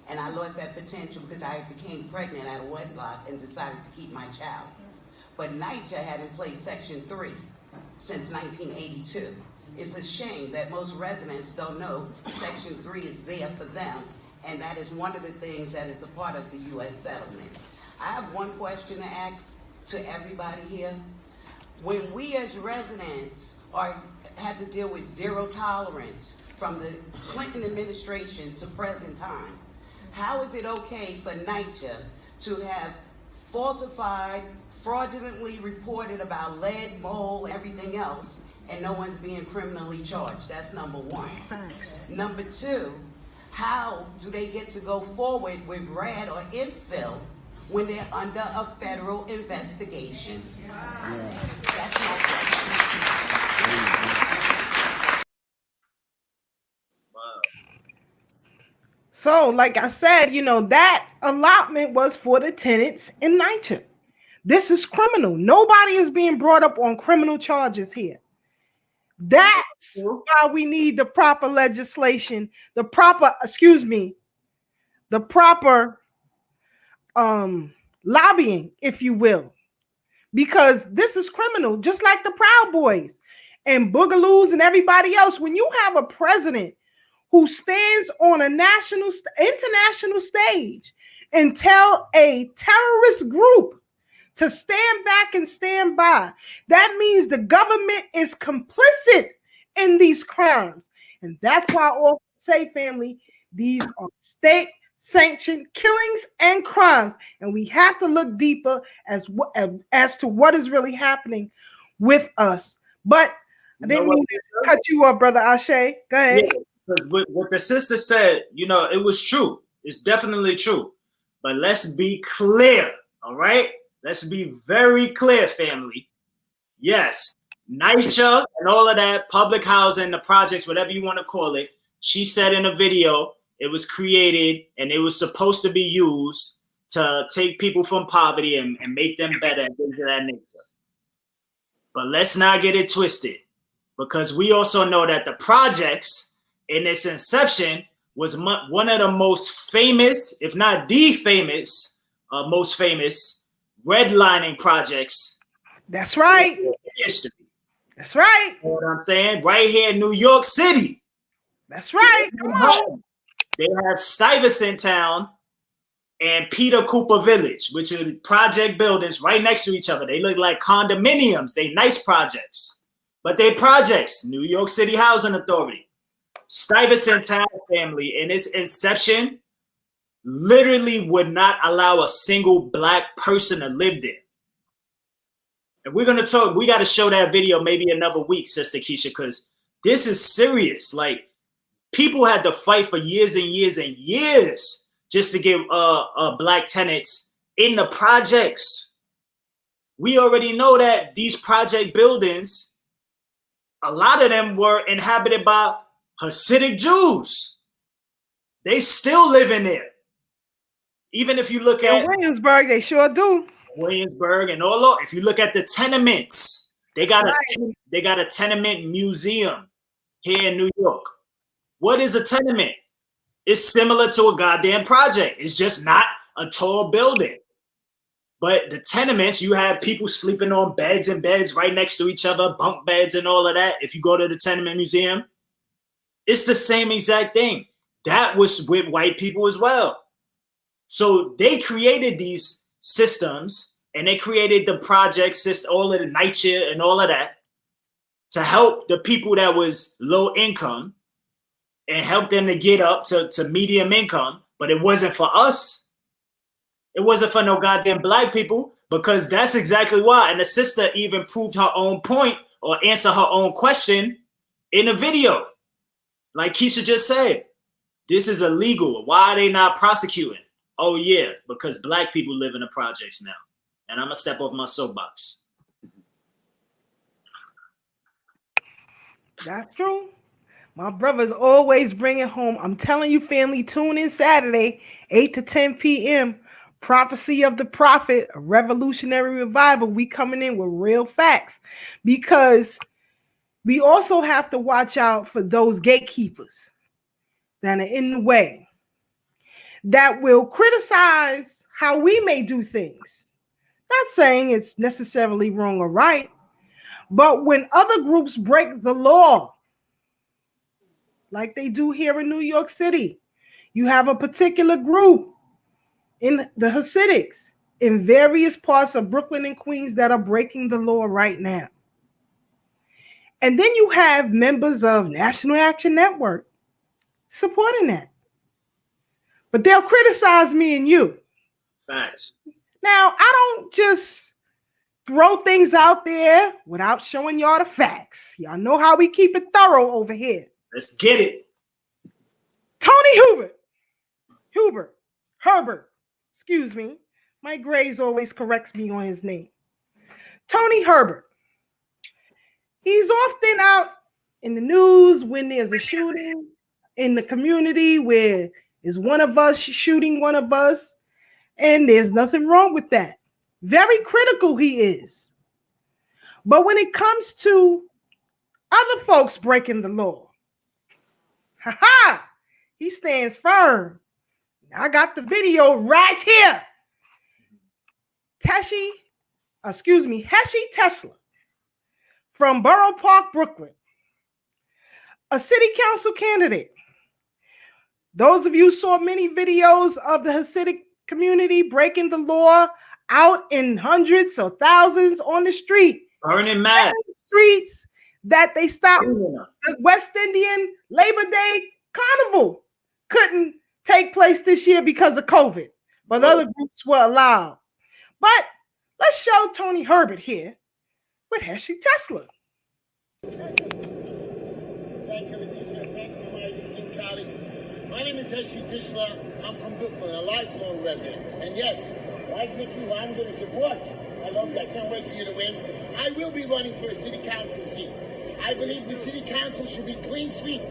And I lost that potential because I became pregnant out of wedlock and decided to keep my child. But NYCHA had in place Section 3 since 1982. It's a shame that most residents don't know Section 3 is there for them, and that is one of the things that is a part of the U.S. settlement. I have one question to ask to everybody here. When we as residents had to deal with zero tolerance from the Clinton administration to present time, how is it okay for NYCHA to have falsified, fraudulently reported about lead, mold, everything else, and no one's being criminally charged? That's number one. Thanks. Number two, how do they get to go forward with RAD or infill when they're under a federal investigation? That's my question. So, like I said, that allotment was for the tenants in NYCHA. This is criminal. Nobody is being brought up on criminal charges here. That's why we need the proper legislation, the proper lobbying, if you will, because this is criminal, just like the Proud Boys and Boogaloos and everybody else. When you have a president who stands on a international stage and tell a terrorist group to stand back and stand by, that means the government is complicit in these crimes. And that's why I often say, family, these are state-sanctioned killings and crimes. And we have to look deeper as to what is really happening with us. But I didn't mean to cut you off, Brother Ashe. Go ahead. Yeah. What the sister said, it was true. It's definitely true. But let's be clear, all right? Let's be very clear, family. Yes, NYCHA and all of that, public housing, the projects, whatever you want to call it, she said in a video, it was created and it was supposed to be used to take people from poverty and make them better and things of that nature. But let's not get it twisted, because we also know that the projects in its inception was one of the most famous, if not the most famous redlining projects. That's right. In history. That's right. You know what I'm saying? Right here in New York City. That's right. Come on. They have Stuyvesant Town and Peter Cooper Village, which are project buildings right next to each other. They look like condominiums. They nice projects, but they projects. New York City Housing Authority. Stuyvesant Town, family, in its inception, literally would not allow a single Black person to live there. And we're going to talk, we got to show that video maybe another week, Sister Keisha, because this is serious. Like, people had to fight for years and years and years just to get Black tenants in the projects. We already know that these project buildings, a lot of them were inhabited by Hasidic Jews. They still live in there. Even if you look at Williamsburg, they sure do. Williamsburg and all. If you look at the tenements, they got a tenement museum here in New York. What is a tenement? It's similar to a goddamn project. It's just not a tall building. But the tenements, you have people sleeping on beds and beds right next to each other, bunk beds and all of that. If you go to the tenement museum, it's the same exact thing. That was with white people as well. So they created these systems and they created the project system, all of the NYCHA and all of that, to help the people that was low income and help them to get up to medium income. But it wasn't for us. It wasn't for no goddamn Black people, because that's exactly why. And the sister even proved her own point or answered her own question in the video. Like Keisha just said, this is illegal. Why are they not prosecuting? Oh yeah, because Black people live in the projects now. And I'm gonna step off my soapbox. That's true. My brother's always bringing home. I'm telling you, family, tune in Saturday, 8 to 10 p.m. Prophecy of the Prophet, a revolutionary revival. We coming in with real facts because we also have to watch out for those gatekeepers that are in the way that will criticize how we may do things. Not saying it's necessarily wrong or right, but when other groups break the law, like they do here in New York City, you have a particular group in the Hasidics in various parts of Brooklyn and Queens that are breaking the law right now. And then you have members of National Action Network supporting that. But they'll criticize me and you. Facts. Now, I don't just throw things out there without showing y'all the facts. Y'all know how we keep it thorough over here. Let's get it. Tony Herbert, excuse me. Mike Graves always corrects me on his name. Tony Herbert. He's often out in the news when there's a shooting in the community where is one of us shooting one of us, and there's nothing wrong with that. Very critical he is. But when it comes to other folks breaking the law, he stands firm. I got the video right here. Heshi Tesla from Borough Park, Brooklyn, a city council candidate. Those of you saw many videos of the Hasidic community breaking the law out in hundreds or thousands on the street. Burning mad. Streets that they stopped. The West Indian Labor Day Carnival couldn't take place this year because of COVID, but other groups were allowed. But let's show Tony Herbert here with Heshi Tesla. Thank you, Letitia. Thank you, my esteemed colleagues. My name is Heshi Tesla. I'm from Brooklyn, a lifelong resident. And yes, like Vicky, I'm going to support. I love you. I can't wait for you to win. I will be running for a city council seat. I believe the city council should be clean sweep.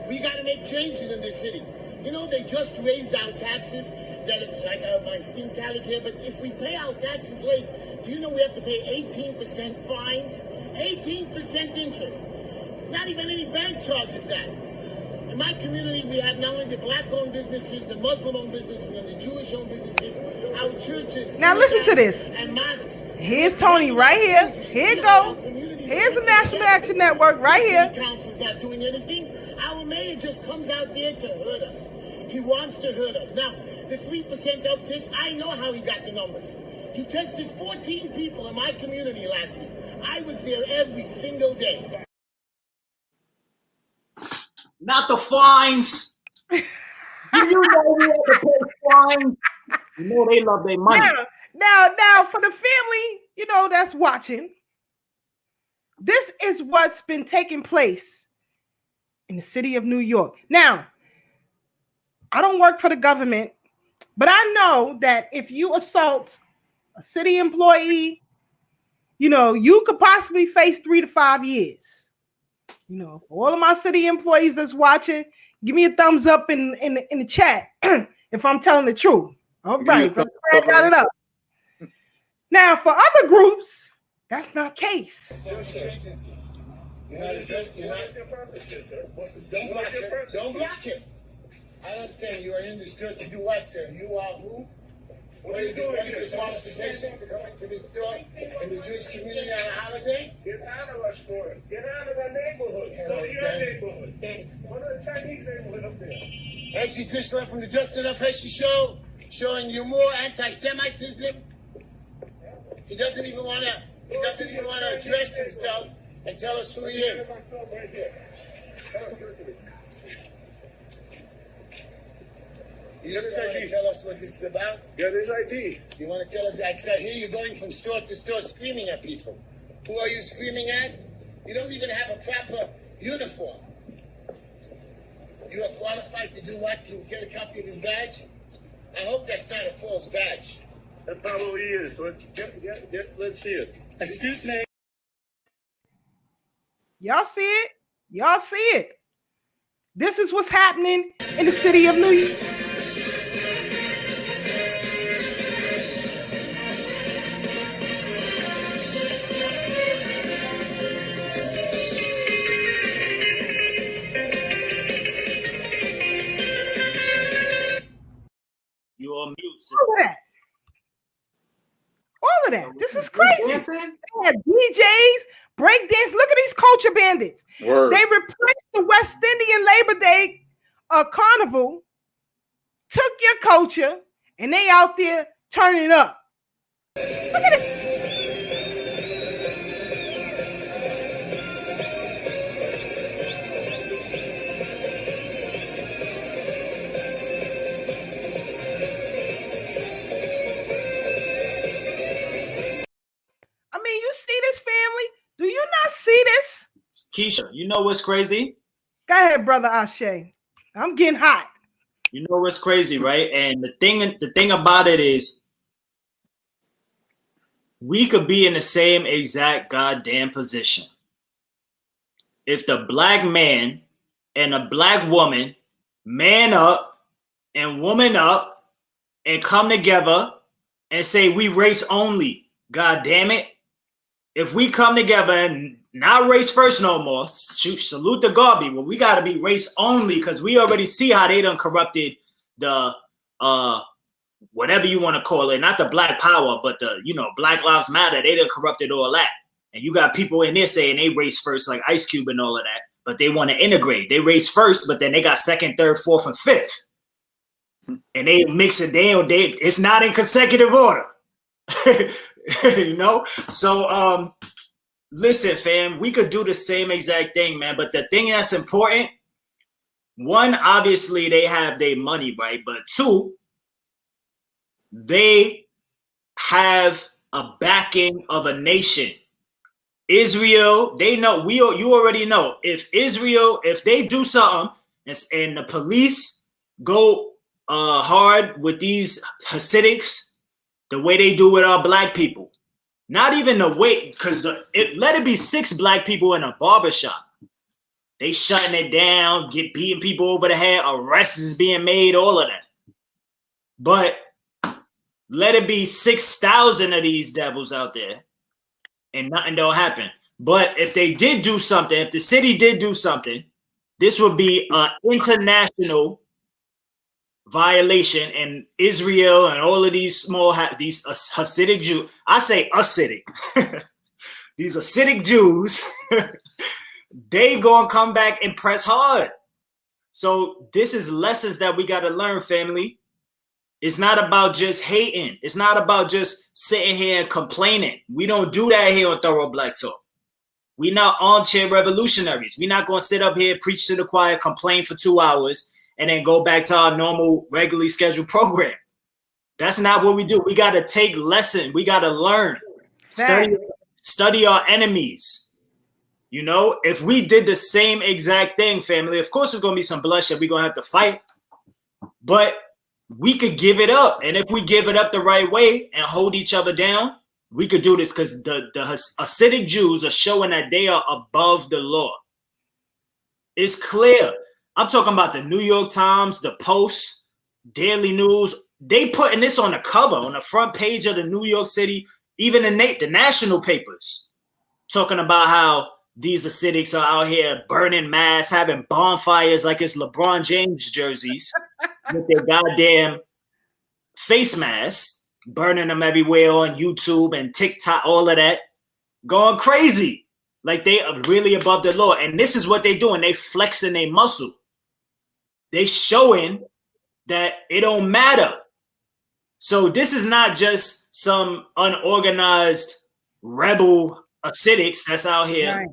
We got to make changes in this city. You know, they just raised our taxes. That if, like my esteemed colleague here, but if we pay our taxes late, do you know we have to pay 18% fines? 18% interest. Not even any bank charges that. In my community, we have not only the black-owned businesses, the Muslim-owned businesses, and the Jewish-owned businesses, our churches. Now listen to this. And mosques. Here's Tony right here. Here it goes. Here's the National Action Network right here. The city council's not doing anything. Our mayor just comes out there to hurt us. He wants to hurt us. Now, the 3% uptick, I know how he got the numbers. He tested 14 people in my community last week. I was there every single day. Not the fines. You know we have to pay fines. You know they love their money. Now, for the family, you know, that's watching, this is what's been taking place in the city of New York. Now, I don't work for the government, but I know that if you assault a city employee, you know, you could possibly face 3 to 5 years. You know, for all of my city employees that's watching, give me a thumbs up in the chat if I'm telling the truth. All right, Brother Fred got it up. Now, for other groups, that's not the case. Don't block him. I understand you are in this store to do what, sir? You are who? What is it? What is your qualifications to come into this store in the Jewish community on a holiday? Get out of our store. Get out of our neighborhood. Go to your neighborhood. Go to the Chinese neighborhood up there. Heshi Tishla from the Just Enough Heshi Show, showing you more anti-Semitism. He doesn't even want to address himself and tell us who he is. You want to tell us what this is about? Yeah, this ID. You want to tell us? I hear you going from store to store screaming at people. Who are you screaming at? You don't even have a proper uniform. You are qualified to do what? Can you get a copy of his badge? I hope that's not a false badge. That probably is. So let's see it. Excuse me. Y'all see it? Y'all see it? This is what's happening in the city of New York. You on mute, sir. All of that. All of that. This is crazy. They had DJs, breakdance. Look at these culture bandits. Word. They replaced the West Indian Labor Day carnival, took your culture, and they out there turning up. Look at it. I mean, you see this, family? Do you not see this? Keisha, you know what's crazy? Go ahead, brother Ashe. I'm getting hot. You know what's crazy, right? And the thing about it is, we could be in the same exact goddamn position. If the black man and a black woman man up and woman up and come together and say we race only, god damn it. If we come together and not race first no more, salute the Garby, well, we got to be race only because we already see how they done corrupted the whatever you want to call it, not the Black Power, but the, Black Lives Matter. They done corrupted all that. And you got people in there saying they race first, like Ice Cube and all of that, but they want to integrate. They race first, but then they got second, third, fourth, and fifth. And they mix it down. It's not in consecutive order. So listen, fam, we could do the same exact thing, man. But the thing that's important, one, obviously they have their money, right? But two, they have a backing of a nation. Israel, they know, you already know, if they do something and the police go hard with these Hasidics, the way they do with our black people, not even the way, because let it be 6 black people in a barbershop. They shutting it down, beating people over the head, arrests is being made, all of that. But let it be 6,000 of these devils out there and nothing don't happen. But if they did do something, if the city did do something, this would be an international violation, and Israel and all of these these Hasidic Jews, I say Hasidic, these Hasidic Jews, they gonna come back and press hard. So this is lessons that we got to learn, family. It's not about just hating. It's not about just sitting here and complaining. We don't do that here on Thorough Black Talk. We not armchair revolutionaries. We're not gonna sit up here, preach to the choir, complain for 2 hours, and then go back to our normal, regularly scheduled program. That's not what we do. We got to take lesson. We got to learn. Study our enemies. If we did the same exact thing, family, of course there's going to be some bloodshed. We're going to have to fight. But we could give it up. And if we give it up the right way and hold each other down, we could do this, because the Hasidic Jews are showing that they are above the law. It's clear. I'm talking about the New York Times, the Post, Daily News. They putting this on the cover, on the front page of the New York City, even the national papers, talking about how these Hasidics are out here burning masks, having bonfires like it's LeBron James jerseys with their goddamn face masks, burning them everywhere on YouTube and TikTok, all of that, going crazy. Like they are really above the law. And this is what they doing. They flexing their muscle. They showing that it don't matter. So this is not just some unorganized rebel Hasidics that's out here. Right.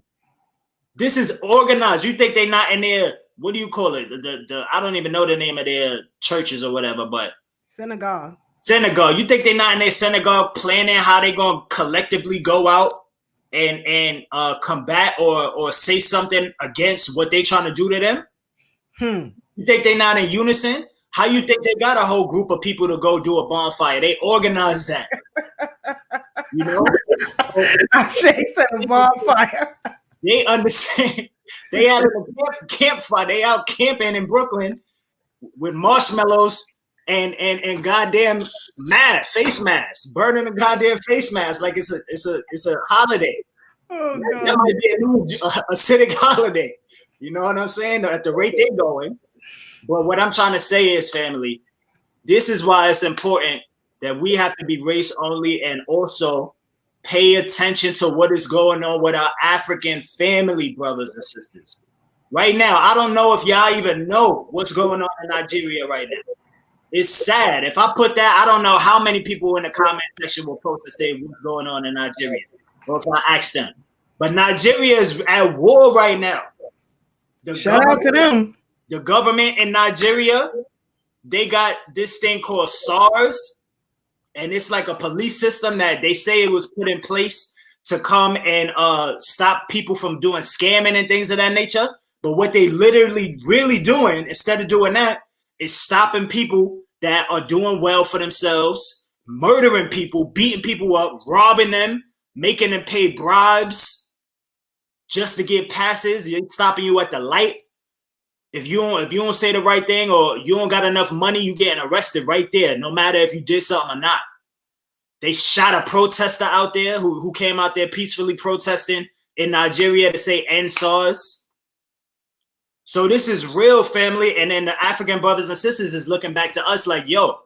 This is organized. You think they not in there? What do you call it? The I don't even know the name of their churches or whatever, but synagogue. You think they not in their synagogue planning how they gonna collectively go out and combat or say something against what they trying to do to them? You think they not in unison? How you think they got a whole group of people to go do a bonfire? They organized that. I said a bonfire. They understand. They having a campfire. They out camping in Brooklyn with marshmallows and goddamn face masks, burning a goddamn face mask like it's a holiday. Oh, That might be a new acidic holiday. You know what I'm saying? At the rate they're going. But what I'm trying to say is, family, this is why it's important that we have to be race only and also pay attention to what is going on with our African family brothers and sisters. Right now, I don't know if y'all even know what's going on in Nigeria right now. It's sad. If I put that, I don't know how many people in the comment section will post to say what's going on in Nigeria, or if I ask them. But Nigeria is at war right now. Shout out to them. The government in Nigeria, they got this thing called SARS, and it's like a police system that they say it was put in place to come and stop people from doing scamming and things of that nature. But what they literally really doing, instead of doing that, is stopping people that are doing well for themselves, murdering people, beating people up, robbing them, making them pay bribes just to get passes. They're stopping you at the light. If you don't say the right thing or you don't got enough money, you getting arrested right there, no matter if you did something or not. They shot a protester out there who came out there peacefully protesting in Nigeria to say end SARS. So this is real, family. And then the African brothers and sisters is looking back to us like, yo,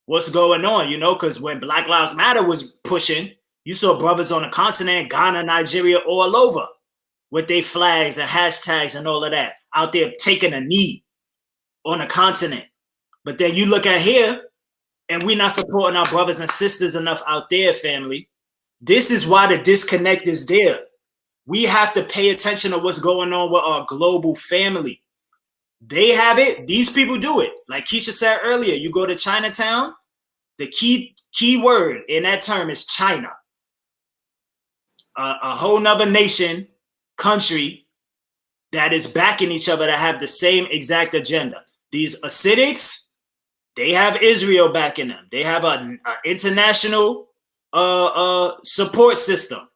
what's going on? You know, because when Black Lives Matter was pushing, you saw brothers on the continent, Ghana, Nigeria, all over with their flags and hashtags and all of that out there taking a knee on the continent. But then you look at here and we're not supporting our brothers and sisters enough out there, family. This is why the disconnect is there. We have to pay attention to what's going on with our global family. They have it. These people do it. Like Keisha said earlier, you go to Chinatown, the key word in that term is China. A whole nother nation, country that is backing each other that have the same exact agenda. These acidics, they have Israel backing them. They have an international support system.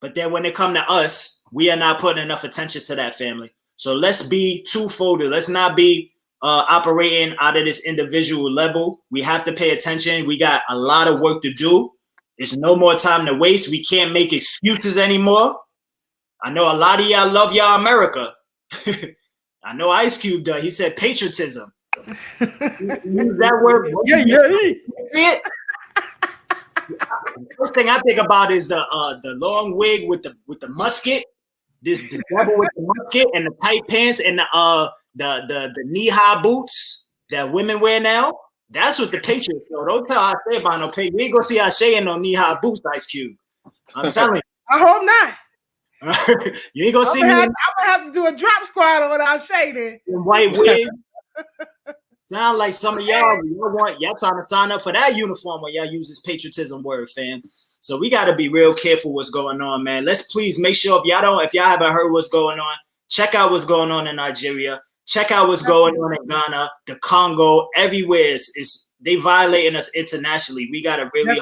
But then when it come to us, we are not putting enough attention to that, family. So let's be two-folded. Let's not be operating out of this individual level. We have to pay attention. We got a lot of work to do. There's no more time to waste. We can't make excuses anymore. I know a lot of y'all love y'all America. I know Ice Cube does. He said patriotism. Use that word. Yeah. First thing I think about is the long wig with the musket, the devil with the musket and the tight pants and the knee-high boots that women wear now. That's what the Patriots know. Don't tell Ashay about no Patriots. You ain't gonna see Ashay in no knee-high boots, Ice Cube. I'm telling you. I hope not. You ain't gonna see me. I'm gonna have to do a drop squad on Ashay then. White wig. Sound like some of y'all trying to sign up for that uniform when y'all use this patriotism word, fam. So we got to be real careful what's going on, man. Let's please make sure if y'all haven't heard what's going on, check out what's going on in Nigeria. Check out what's going on in Ghana, the Congo, everywhere. They violating us internationally. We got to really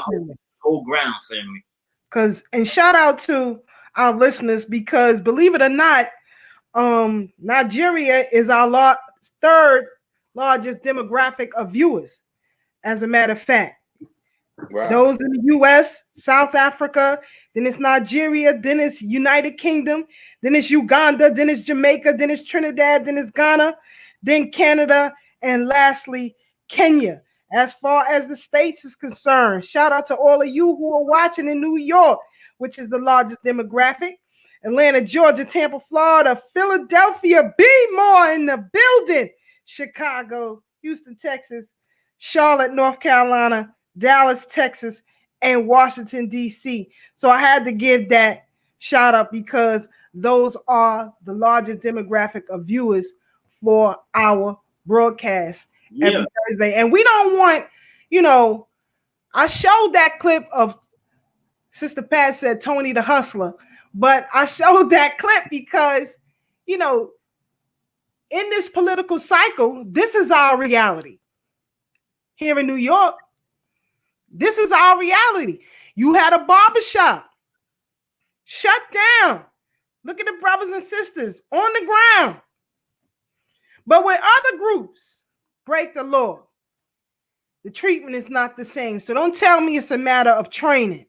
hold ground, family. And shout out to our listeners because believe it or not, Nigeria is our third largest demographic of viewers. As a matter of fact, wow. Those in the U.S., South Africa, then it's Nigeria, then it's United Kingdom, then it's Uganda, then it's Jamaica, then it's Trinidad, then it's Ghana, then Canada, and lastly, Kenya. As far as the states is concerned, shout out to all of you who are watching in New York, which is the largest demographic. Atlanta, Georgia, Tampa, Florida, Philadelphia, be more in the building. Chicago, Houston, Texas, Charlotte, North Carolina, Dallas, Texas, and Washington, D.C. So I had to give that shout out because those are the largest demographic of viewers for our broadcast every Thursday. And we don't want, I showed that clip of Sister Pat said Tony the Hustler, but I showed that clip because, in this political cycle, this is our reality. Here in New York, this is our reality. You had a barbershop shut down Look at the brothers and sisters on the ground. But when other groups break the law, the treatment is not the same. So don't tell me it's a matter of training.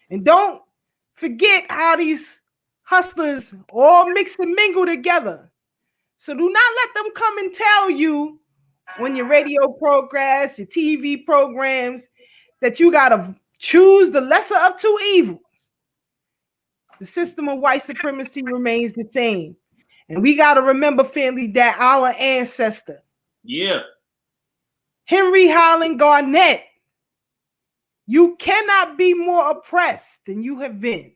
And don't forget how these hustlers all mix and mingle together. So do not let them come and tell you on your radio programs, your TV programs, that you got to choose the lesser of two evils. The system of white supremacy remains the same. And we got to remember, family, that our ancestor, Henry Highland Garnett, you cannot be more oppressed than you have been.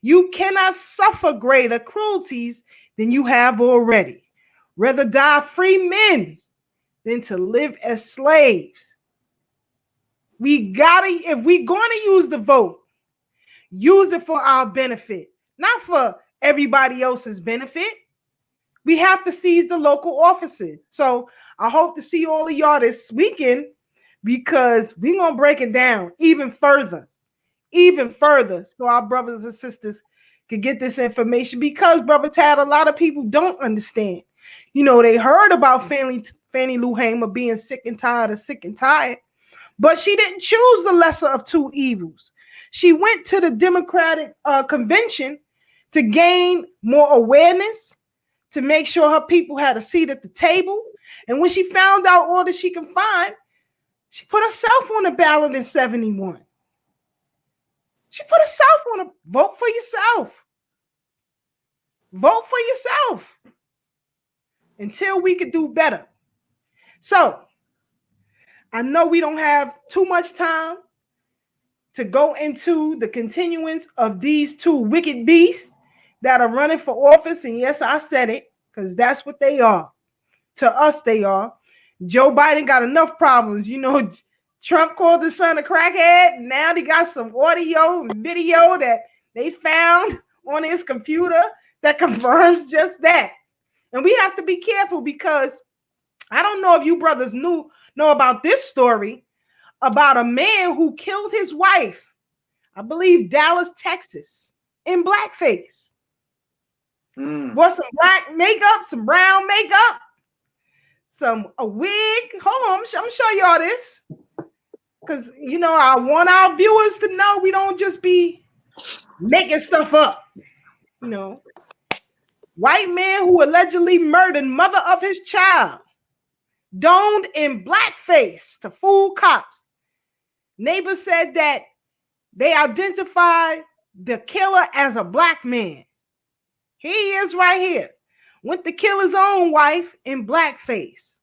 You cannot suffer greater cruelties than you have already. Rather die free men than to live as slaves. We gotta, if we're going to use the vote, use it for our benefit, not for everybody else's benefit. We have to seize the local offices. So I hope to see all of y'all this weekend, because we're going to break it down even further, so our brothers and sisters can get this information. Because, Brother Tad, a lot of people don't understand. You know, they heard about Fannie Lou Hamer being sick and tired, but she didn't choose the lesser of two evils. She went to the Democratic convention to gain more awareness, to make sure her people had a seat at the table. And when she found out all that she can find, she put herself on the ballot in 71. She put herself on a vote for yourself. Vote for yourself until we can do better. So I know we don't have too much time to go into the continuance of these two wicked beasts that are running for office. And yes, I said it, because that's what they are. To us, they are. Joe Biden got enough problems. You know, Trump called his son a crackhead. Now they got some audio and video that they found on his computer that confirms just that. And we have to be careful, because I don't know if you brothers know about this story about a man who killed his wife, I believe Dallas, Texas, in blackface. Wore some black makeup, some brown makeup, a wig. Hold on, I'm gonna show y'all this, because you know I want our viewers to know we don't just be making stuff up. You know, white man who allegedly murdered mother of his child, donned in blackface to fool cops. Neighbors said that they identified the killer as a black man. He is right here. Went to kill his own wife in blackface.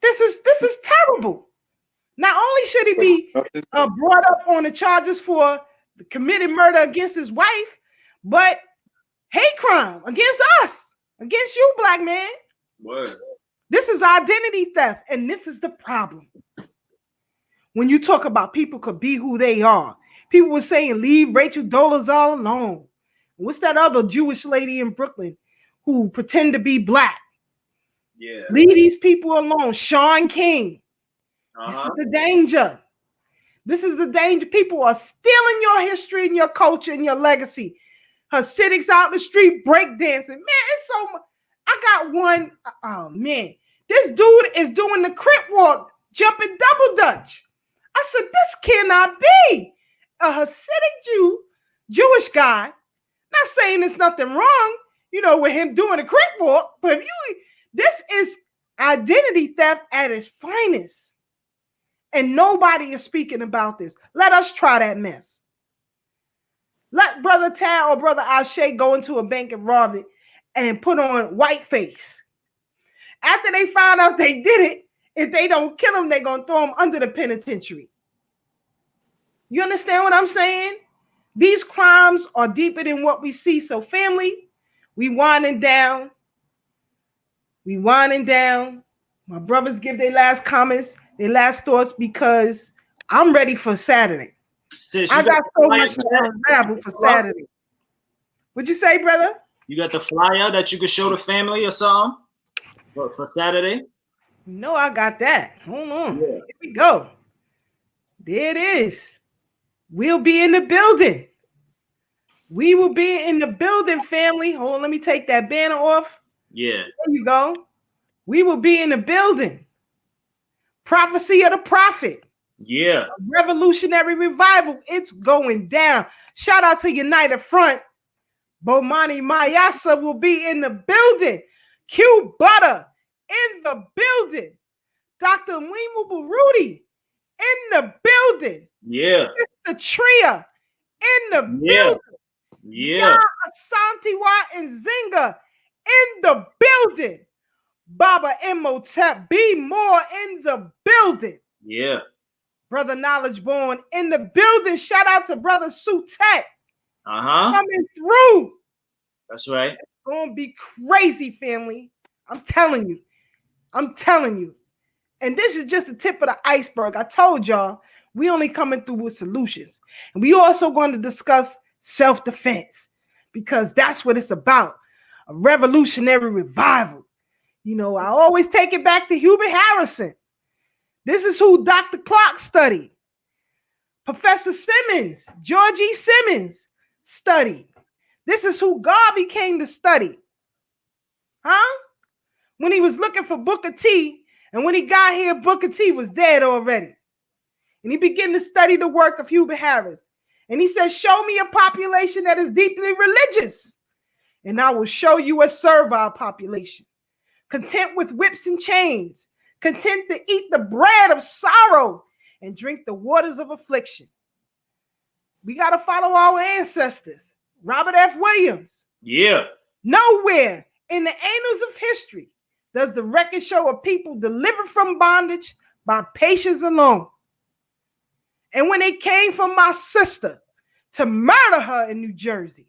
This is terrible. Not only should he be brought up on the charges for committed murder against his wife, but hate crime against us, against you, black man. What? This is identity theft, and this is the problem. When you talk about people could be who they are, people were saying leave Rachel Dolezal alone. What's that other Jewish lady in Brooklyn who pretend to be black? Yeah. Leave these people alone. Sean King. This is the danger. This is the danger. People are stealing your history and your culture and your legacy. Hasidics out in the street breakdancing. Man, it's so much. I got one. Oh, man. This dude is doing the crip walk, jumping double dutch. I said, this cannot be a Hasidic Jewish guy. Not saying there's nothing wrong, you know, with him doing a crip walk, but this is identity theft at its finest. And nobody is speaking about this. Let us try that mess. Let Brother Tad or Brother Ashe go into a bank and rob it and put on white face. After they find out they did it, if they don't kill them, they're going to throw them under the penitentiary. You understand what I'm saying? These crimes are deeper than what we see. So, family, we winding down. My brothers give their last comments, their last thoughts, because I'm ready for Saturday. Sis, I got so much to unravel for Saturday. What'd you say, brother? You got the flyer that you could show the family or something for Saturday? No, I got that. Hold on. Yeah. Here we go. There it is. We'll be in the building. We will be in the building, family. Hold on, let me take that banner off. Yeah. There you go. We will be in the building. Prophecy of the prophet. Yeah. A revolutionary revival. It's going down. Shout out to United Front. Bomani Mayasa will be in the building. Q Butter in the building. Dr. Limu Baruti in the building. Yeah. Sister Tria in the building. Yeah. Asantiwa and Zinga in the building. Baba Imhotep B. Moore in the building. Yeah. Brother Knowledge Born in the building. Shout out to Brother Sutet coming through. That's right. It's going to be crazy, family. I'm telling you. I'm telling you. And this is just the tip of the iceberg. I told y'all, we only coming through with solutions. And we also going to discuss self-defense because that's what it's about. A revolutionary revival. You know, I always take it back to Hubert Harrison. This is who Dr. Clark studied. Professor Simmons, George E. Simmons studied. This is who Garvey came to study. Huh? When he was looking for Booker T, and when he got here, Booker T was dead already. And he began to study the work of Hubert Harris. And he said, show me a population that is deeply religious, and I will show you a servile population, content with whips and chains, content to eat the bread of sorrow and drink the waters of affliction. We got to follow our ancestors. Robert F. Williams. Yeah. Nowhere in the annals of history does the record show a people delivered from bondage by patience alone. And when it came from my sister to murder her in New Jersey,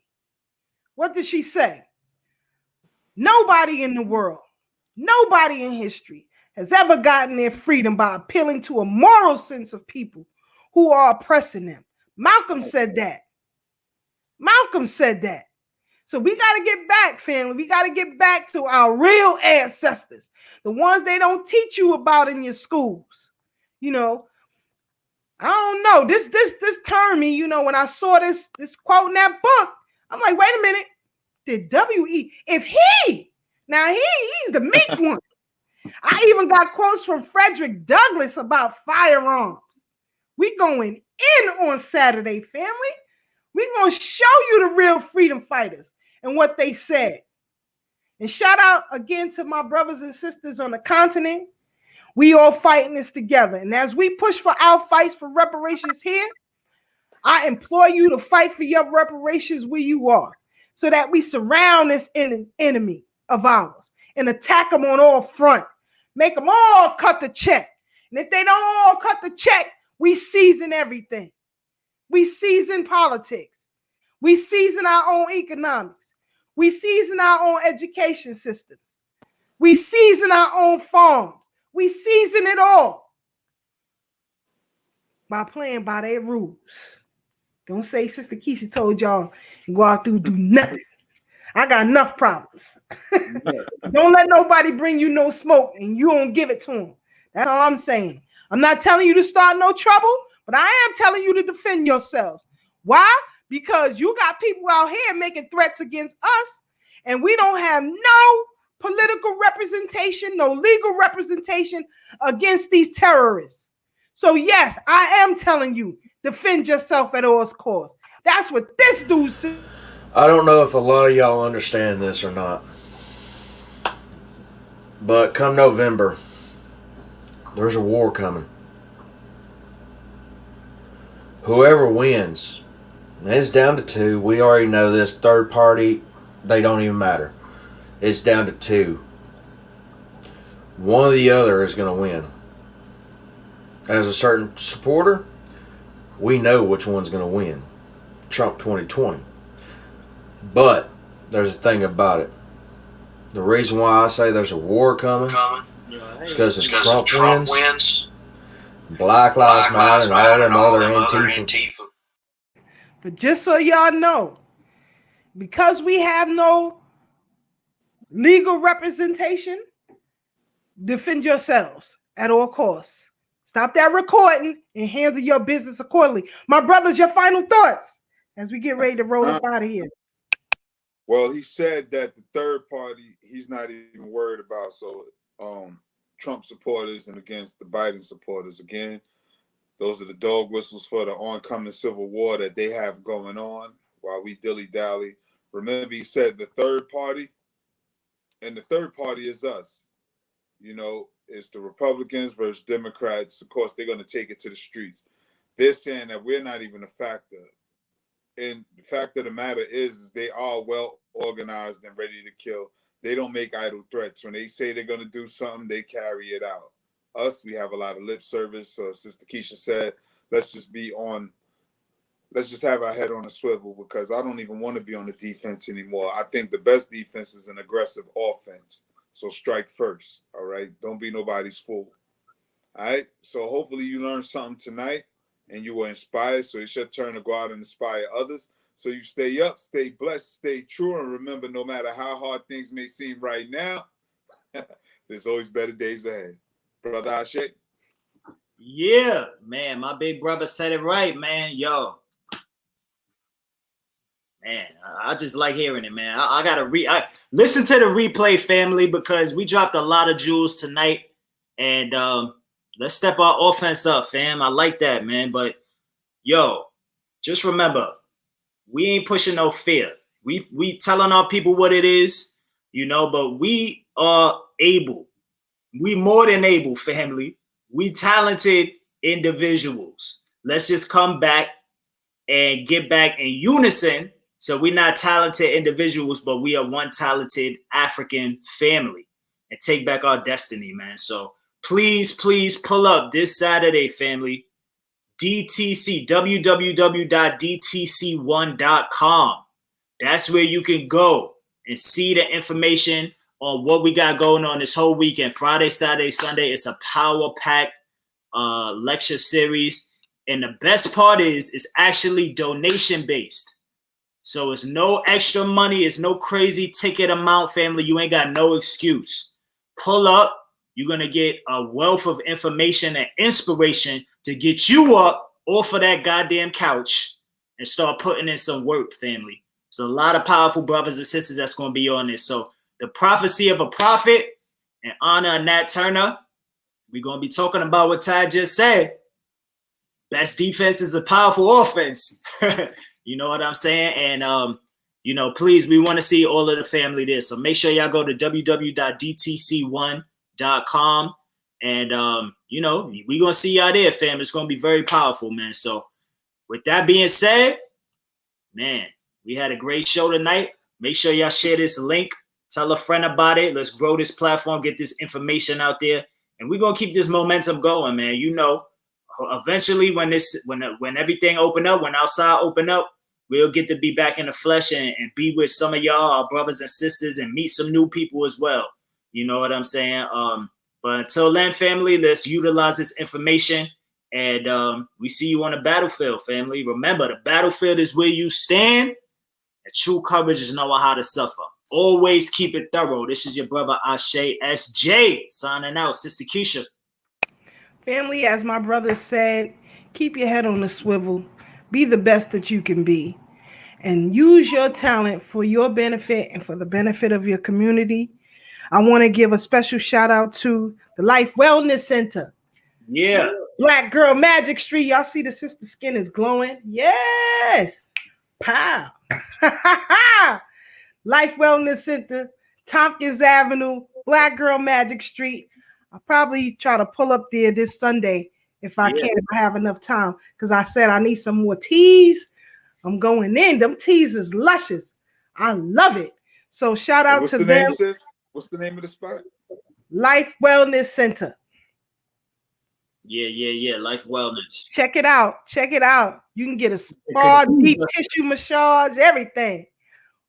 what did she say? Nobody in the world, nobody in history has ever gotten their freedom by appealing to a moral sense of people who are oppressing them. Malcolm said that. Malcolm said that. So we got to get back, family. We got to get back to our real ancestors, the ones they don't teach you about in your schools. You know, I don't know. This turned me, you know, when I saw this quote in that book, I'm like, wait a minute. Did W.E. if he's the meek one. I even got quotes from Frederick Douglass about firearms. We going in on Saturday, family. We gonna show you the real freedom fighters and what they said. And shout out again to my brothers and sisters on the continent. We all fighting this together. And as we push for our fights for reparations here, I implore you to fight for your reparations where you are, so that we surround this enemy of ours and attack them on all fronts. Make them all cut the check. And if they don't all cut the check, we season everything. We season politics. We season our own economics. We season our own education systems. We season our own farms. We season it all by playing by their rules. Don't say Sister Keisha told y'all and go out through do nothing. I got enough problems. Don't let nobody bring you no smoke and you don't give it to them. That's all I'm saying. I'm not telling you to start no trouble, but I am telling you to defend yourselves. Why? Because you got people out here making threats against us, and we don't have no political representation, no legal representation against these terrorists. So yes, I am telling you, defend yourself at all costs. That's what this dude said. I don't know if a lot of y'all understand this or not, but come November, there's a war coming. Whoever wins, and it's down to two. We already know this. Third party, they don't even matter. It's down to two. One or the other is going to win. As a certain supporter, we know which one's going to win. Trump 2020. But there's a thing about it. The reason why I say there's a war coming is because if Trump wins, Black Lives Matter and all them other Antifa. But just so y'all know, because we have no legal representation, defend yourselves at all costs. Stop that recording and handle your business accordingly. My brothers, your final thoughts. as we get ready to roll up out of here? Well, he said that the third party he's not even worried about. So Trump supporters and against the Biden supporters. Again, those are the dog whistles for the oncoming civil war that they have going on while we dilly-dally. Remember, he said the third party, and the third party is us. You know, it's the Republicans versus Democrats. Of course, they're going to take it to the streets. They're saying that we're not even a factor. And the fact of the matter is they are well organized and ready to kill. They don't make idle threats. When they say they're going to do something, they carry it out. Us, we have a lot of lip service. So Sister Keisha said, let's just have our head on a swivel, because I don't even want to be on the defense anymore. I think the best defense is an aggressive offense. So strike first, all right? Don't be nobody's fool, all right? So hopefully you learned something tonight and you were inspired. So it's your turn to go out and inspire others. So you stay up, stay blessed, stay true, and remember, no matter how hard things may seem right now, there's always better days ahead. Brother Ashe? Yeah, man, my big brother said it right, man. Yo, man, I just like hearing it, man. I gotta listen to the replay, family, because we dropped a lot of jewels tonight, and let's step our offense up, fam. I like that, man. But yo, just remember, we ain't pushing no fear. We telling our people what it is, you know. But we are able. We more than able, family. We talented individuals. Let's just come back and get back in unison. So we're not talented individuals, but we are one talented African family, and take back our destiny, man. So please, please pull up this Saturday, family. DTC, www.dtc1.com. That's where you can go and see the information on what we got going on this whole weekend. Friday, Saturday, Sunday. It's a power-packed lecture series. And the best part is it's actually donation-based. So it's no extra money. It's no crazy ticket amount, family. You ain't got no excuse. Pull up. You're going to get a wealth of information and inspiration to get you up off of that goddamn couch and start putting in some work, family. There's a lot of powerful brothers and sisters that's going to be on this. So the prophecy of a prophet in honor of Nat Turner, we're going to be talking about what Ty just said. Best defense is a powerful offense. You know what I'm saying? And, you know, please, we want to see all of the family there. So make sure y'all go to www.dtc1.com. And, you know, we're going to see y'all there, fam. It's going to be very powerful, man. So with that being said, man, we had a great show tonight. Make sure y'all share this link. Tell a friend about it. Let's grow this platform, get this information out there. And we're going to keep this momentum going, man. You know, eventually when everything open up, when outside open up, we'll get to be back in the flesh and be with some of y'all, our brothers and sisters, and meet some new people as well. You know what I'm saying? But until then, family, let's utilize this information. And we see you on the battlefield, family. Remember, the battlefield is where you stand. And true courage is knowing how to suffer. Always keep it thorough. This is your brother Ashe SJ signing out. Sister Keisha. Family, as my brother said, keep your head on the swivel. Be the best that you can be. And use your talent for your benefit and for the benefit of your community. I want to give a special shout out to the Life Wellness Center. Yeah. Black Girl Magic Street. Y'all see the sister skin is glowing? Yes. Pow. Life Wellness Center, Tompkins Avenue, Black Girl Magic Street. I'll probably try to pull up there this Sunday if I can, if I have enough time. Because I said I need some more teas. I'm going in. Them teas is luscious. I love it. So shout out to them. Name, sis? What's the name of the spot? Life Wellness Center. Yeah. Life Wellness. Check it out. Check it out. You can get a spa, deep tissue massage, everything.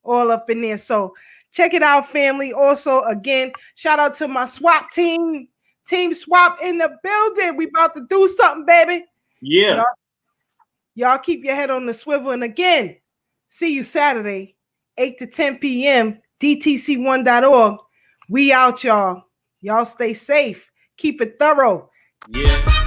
All up in there. So check it out, family. Also, again, shout out to my SWAP team. Team SWAP in the building. We about to do something, baby. Yeah. Y'all keep your head on the swivel. And again, see you Saturday, 8 to 10 p.m., DTC1.org. We out, y'all. Y'all stay safe. Keep it thorough. Yeah.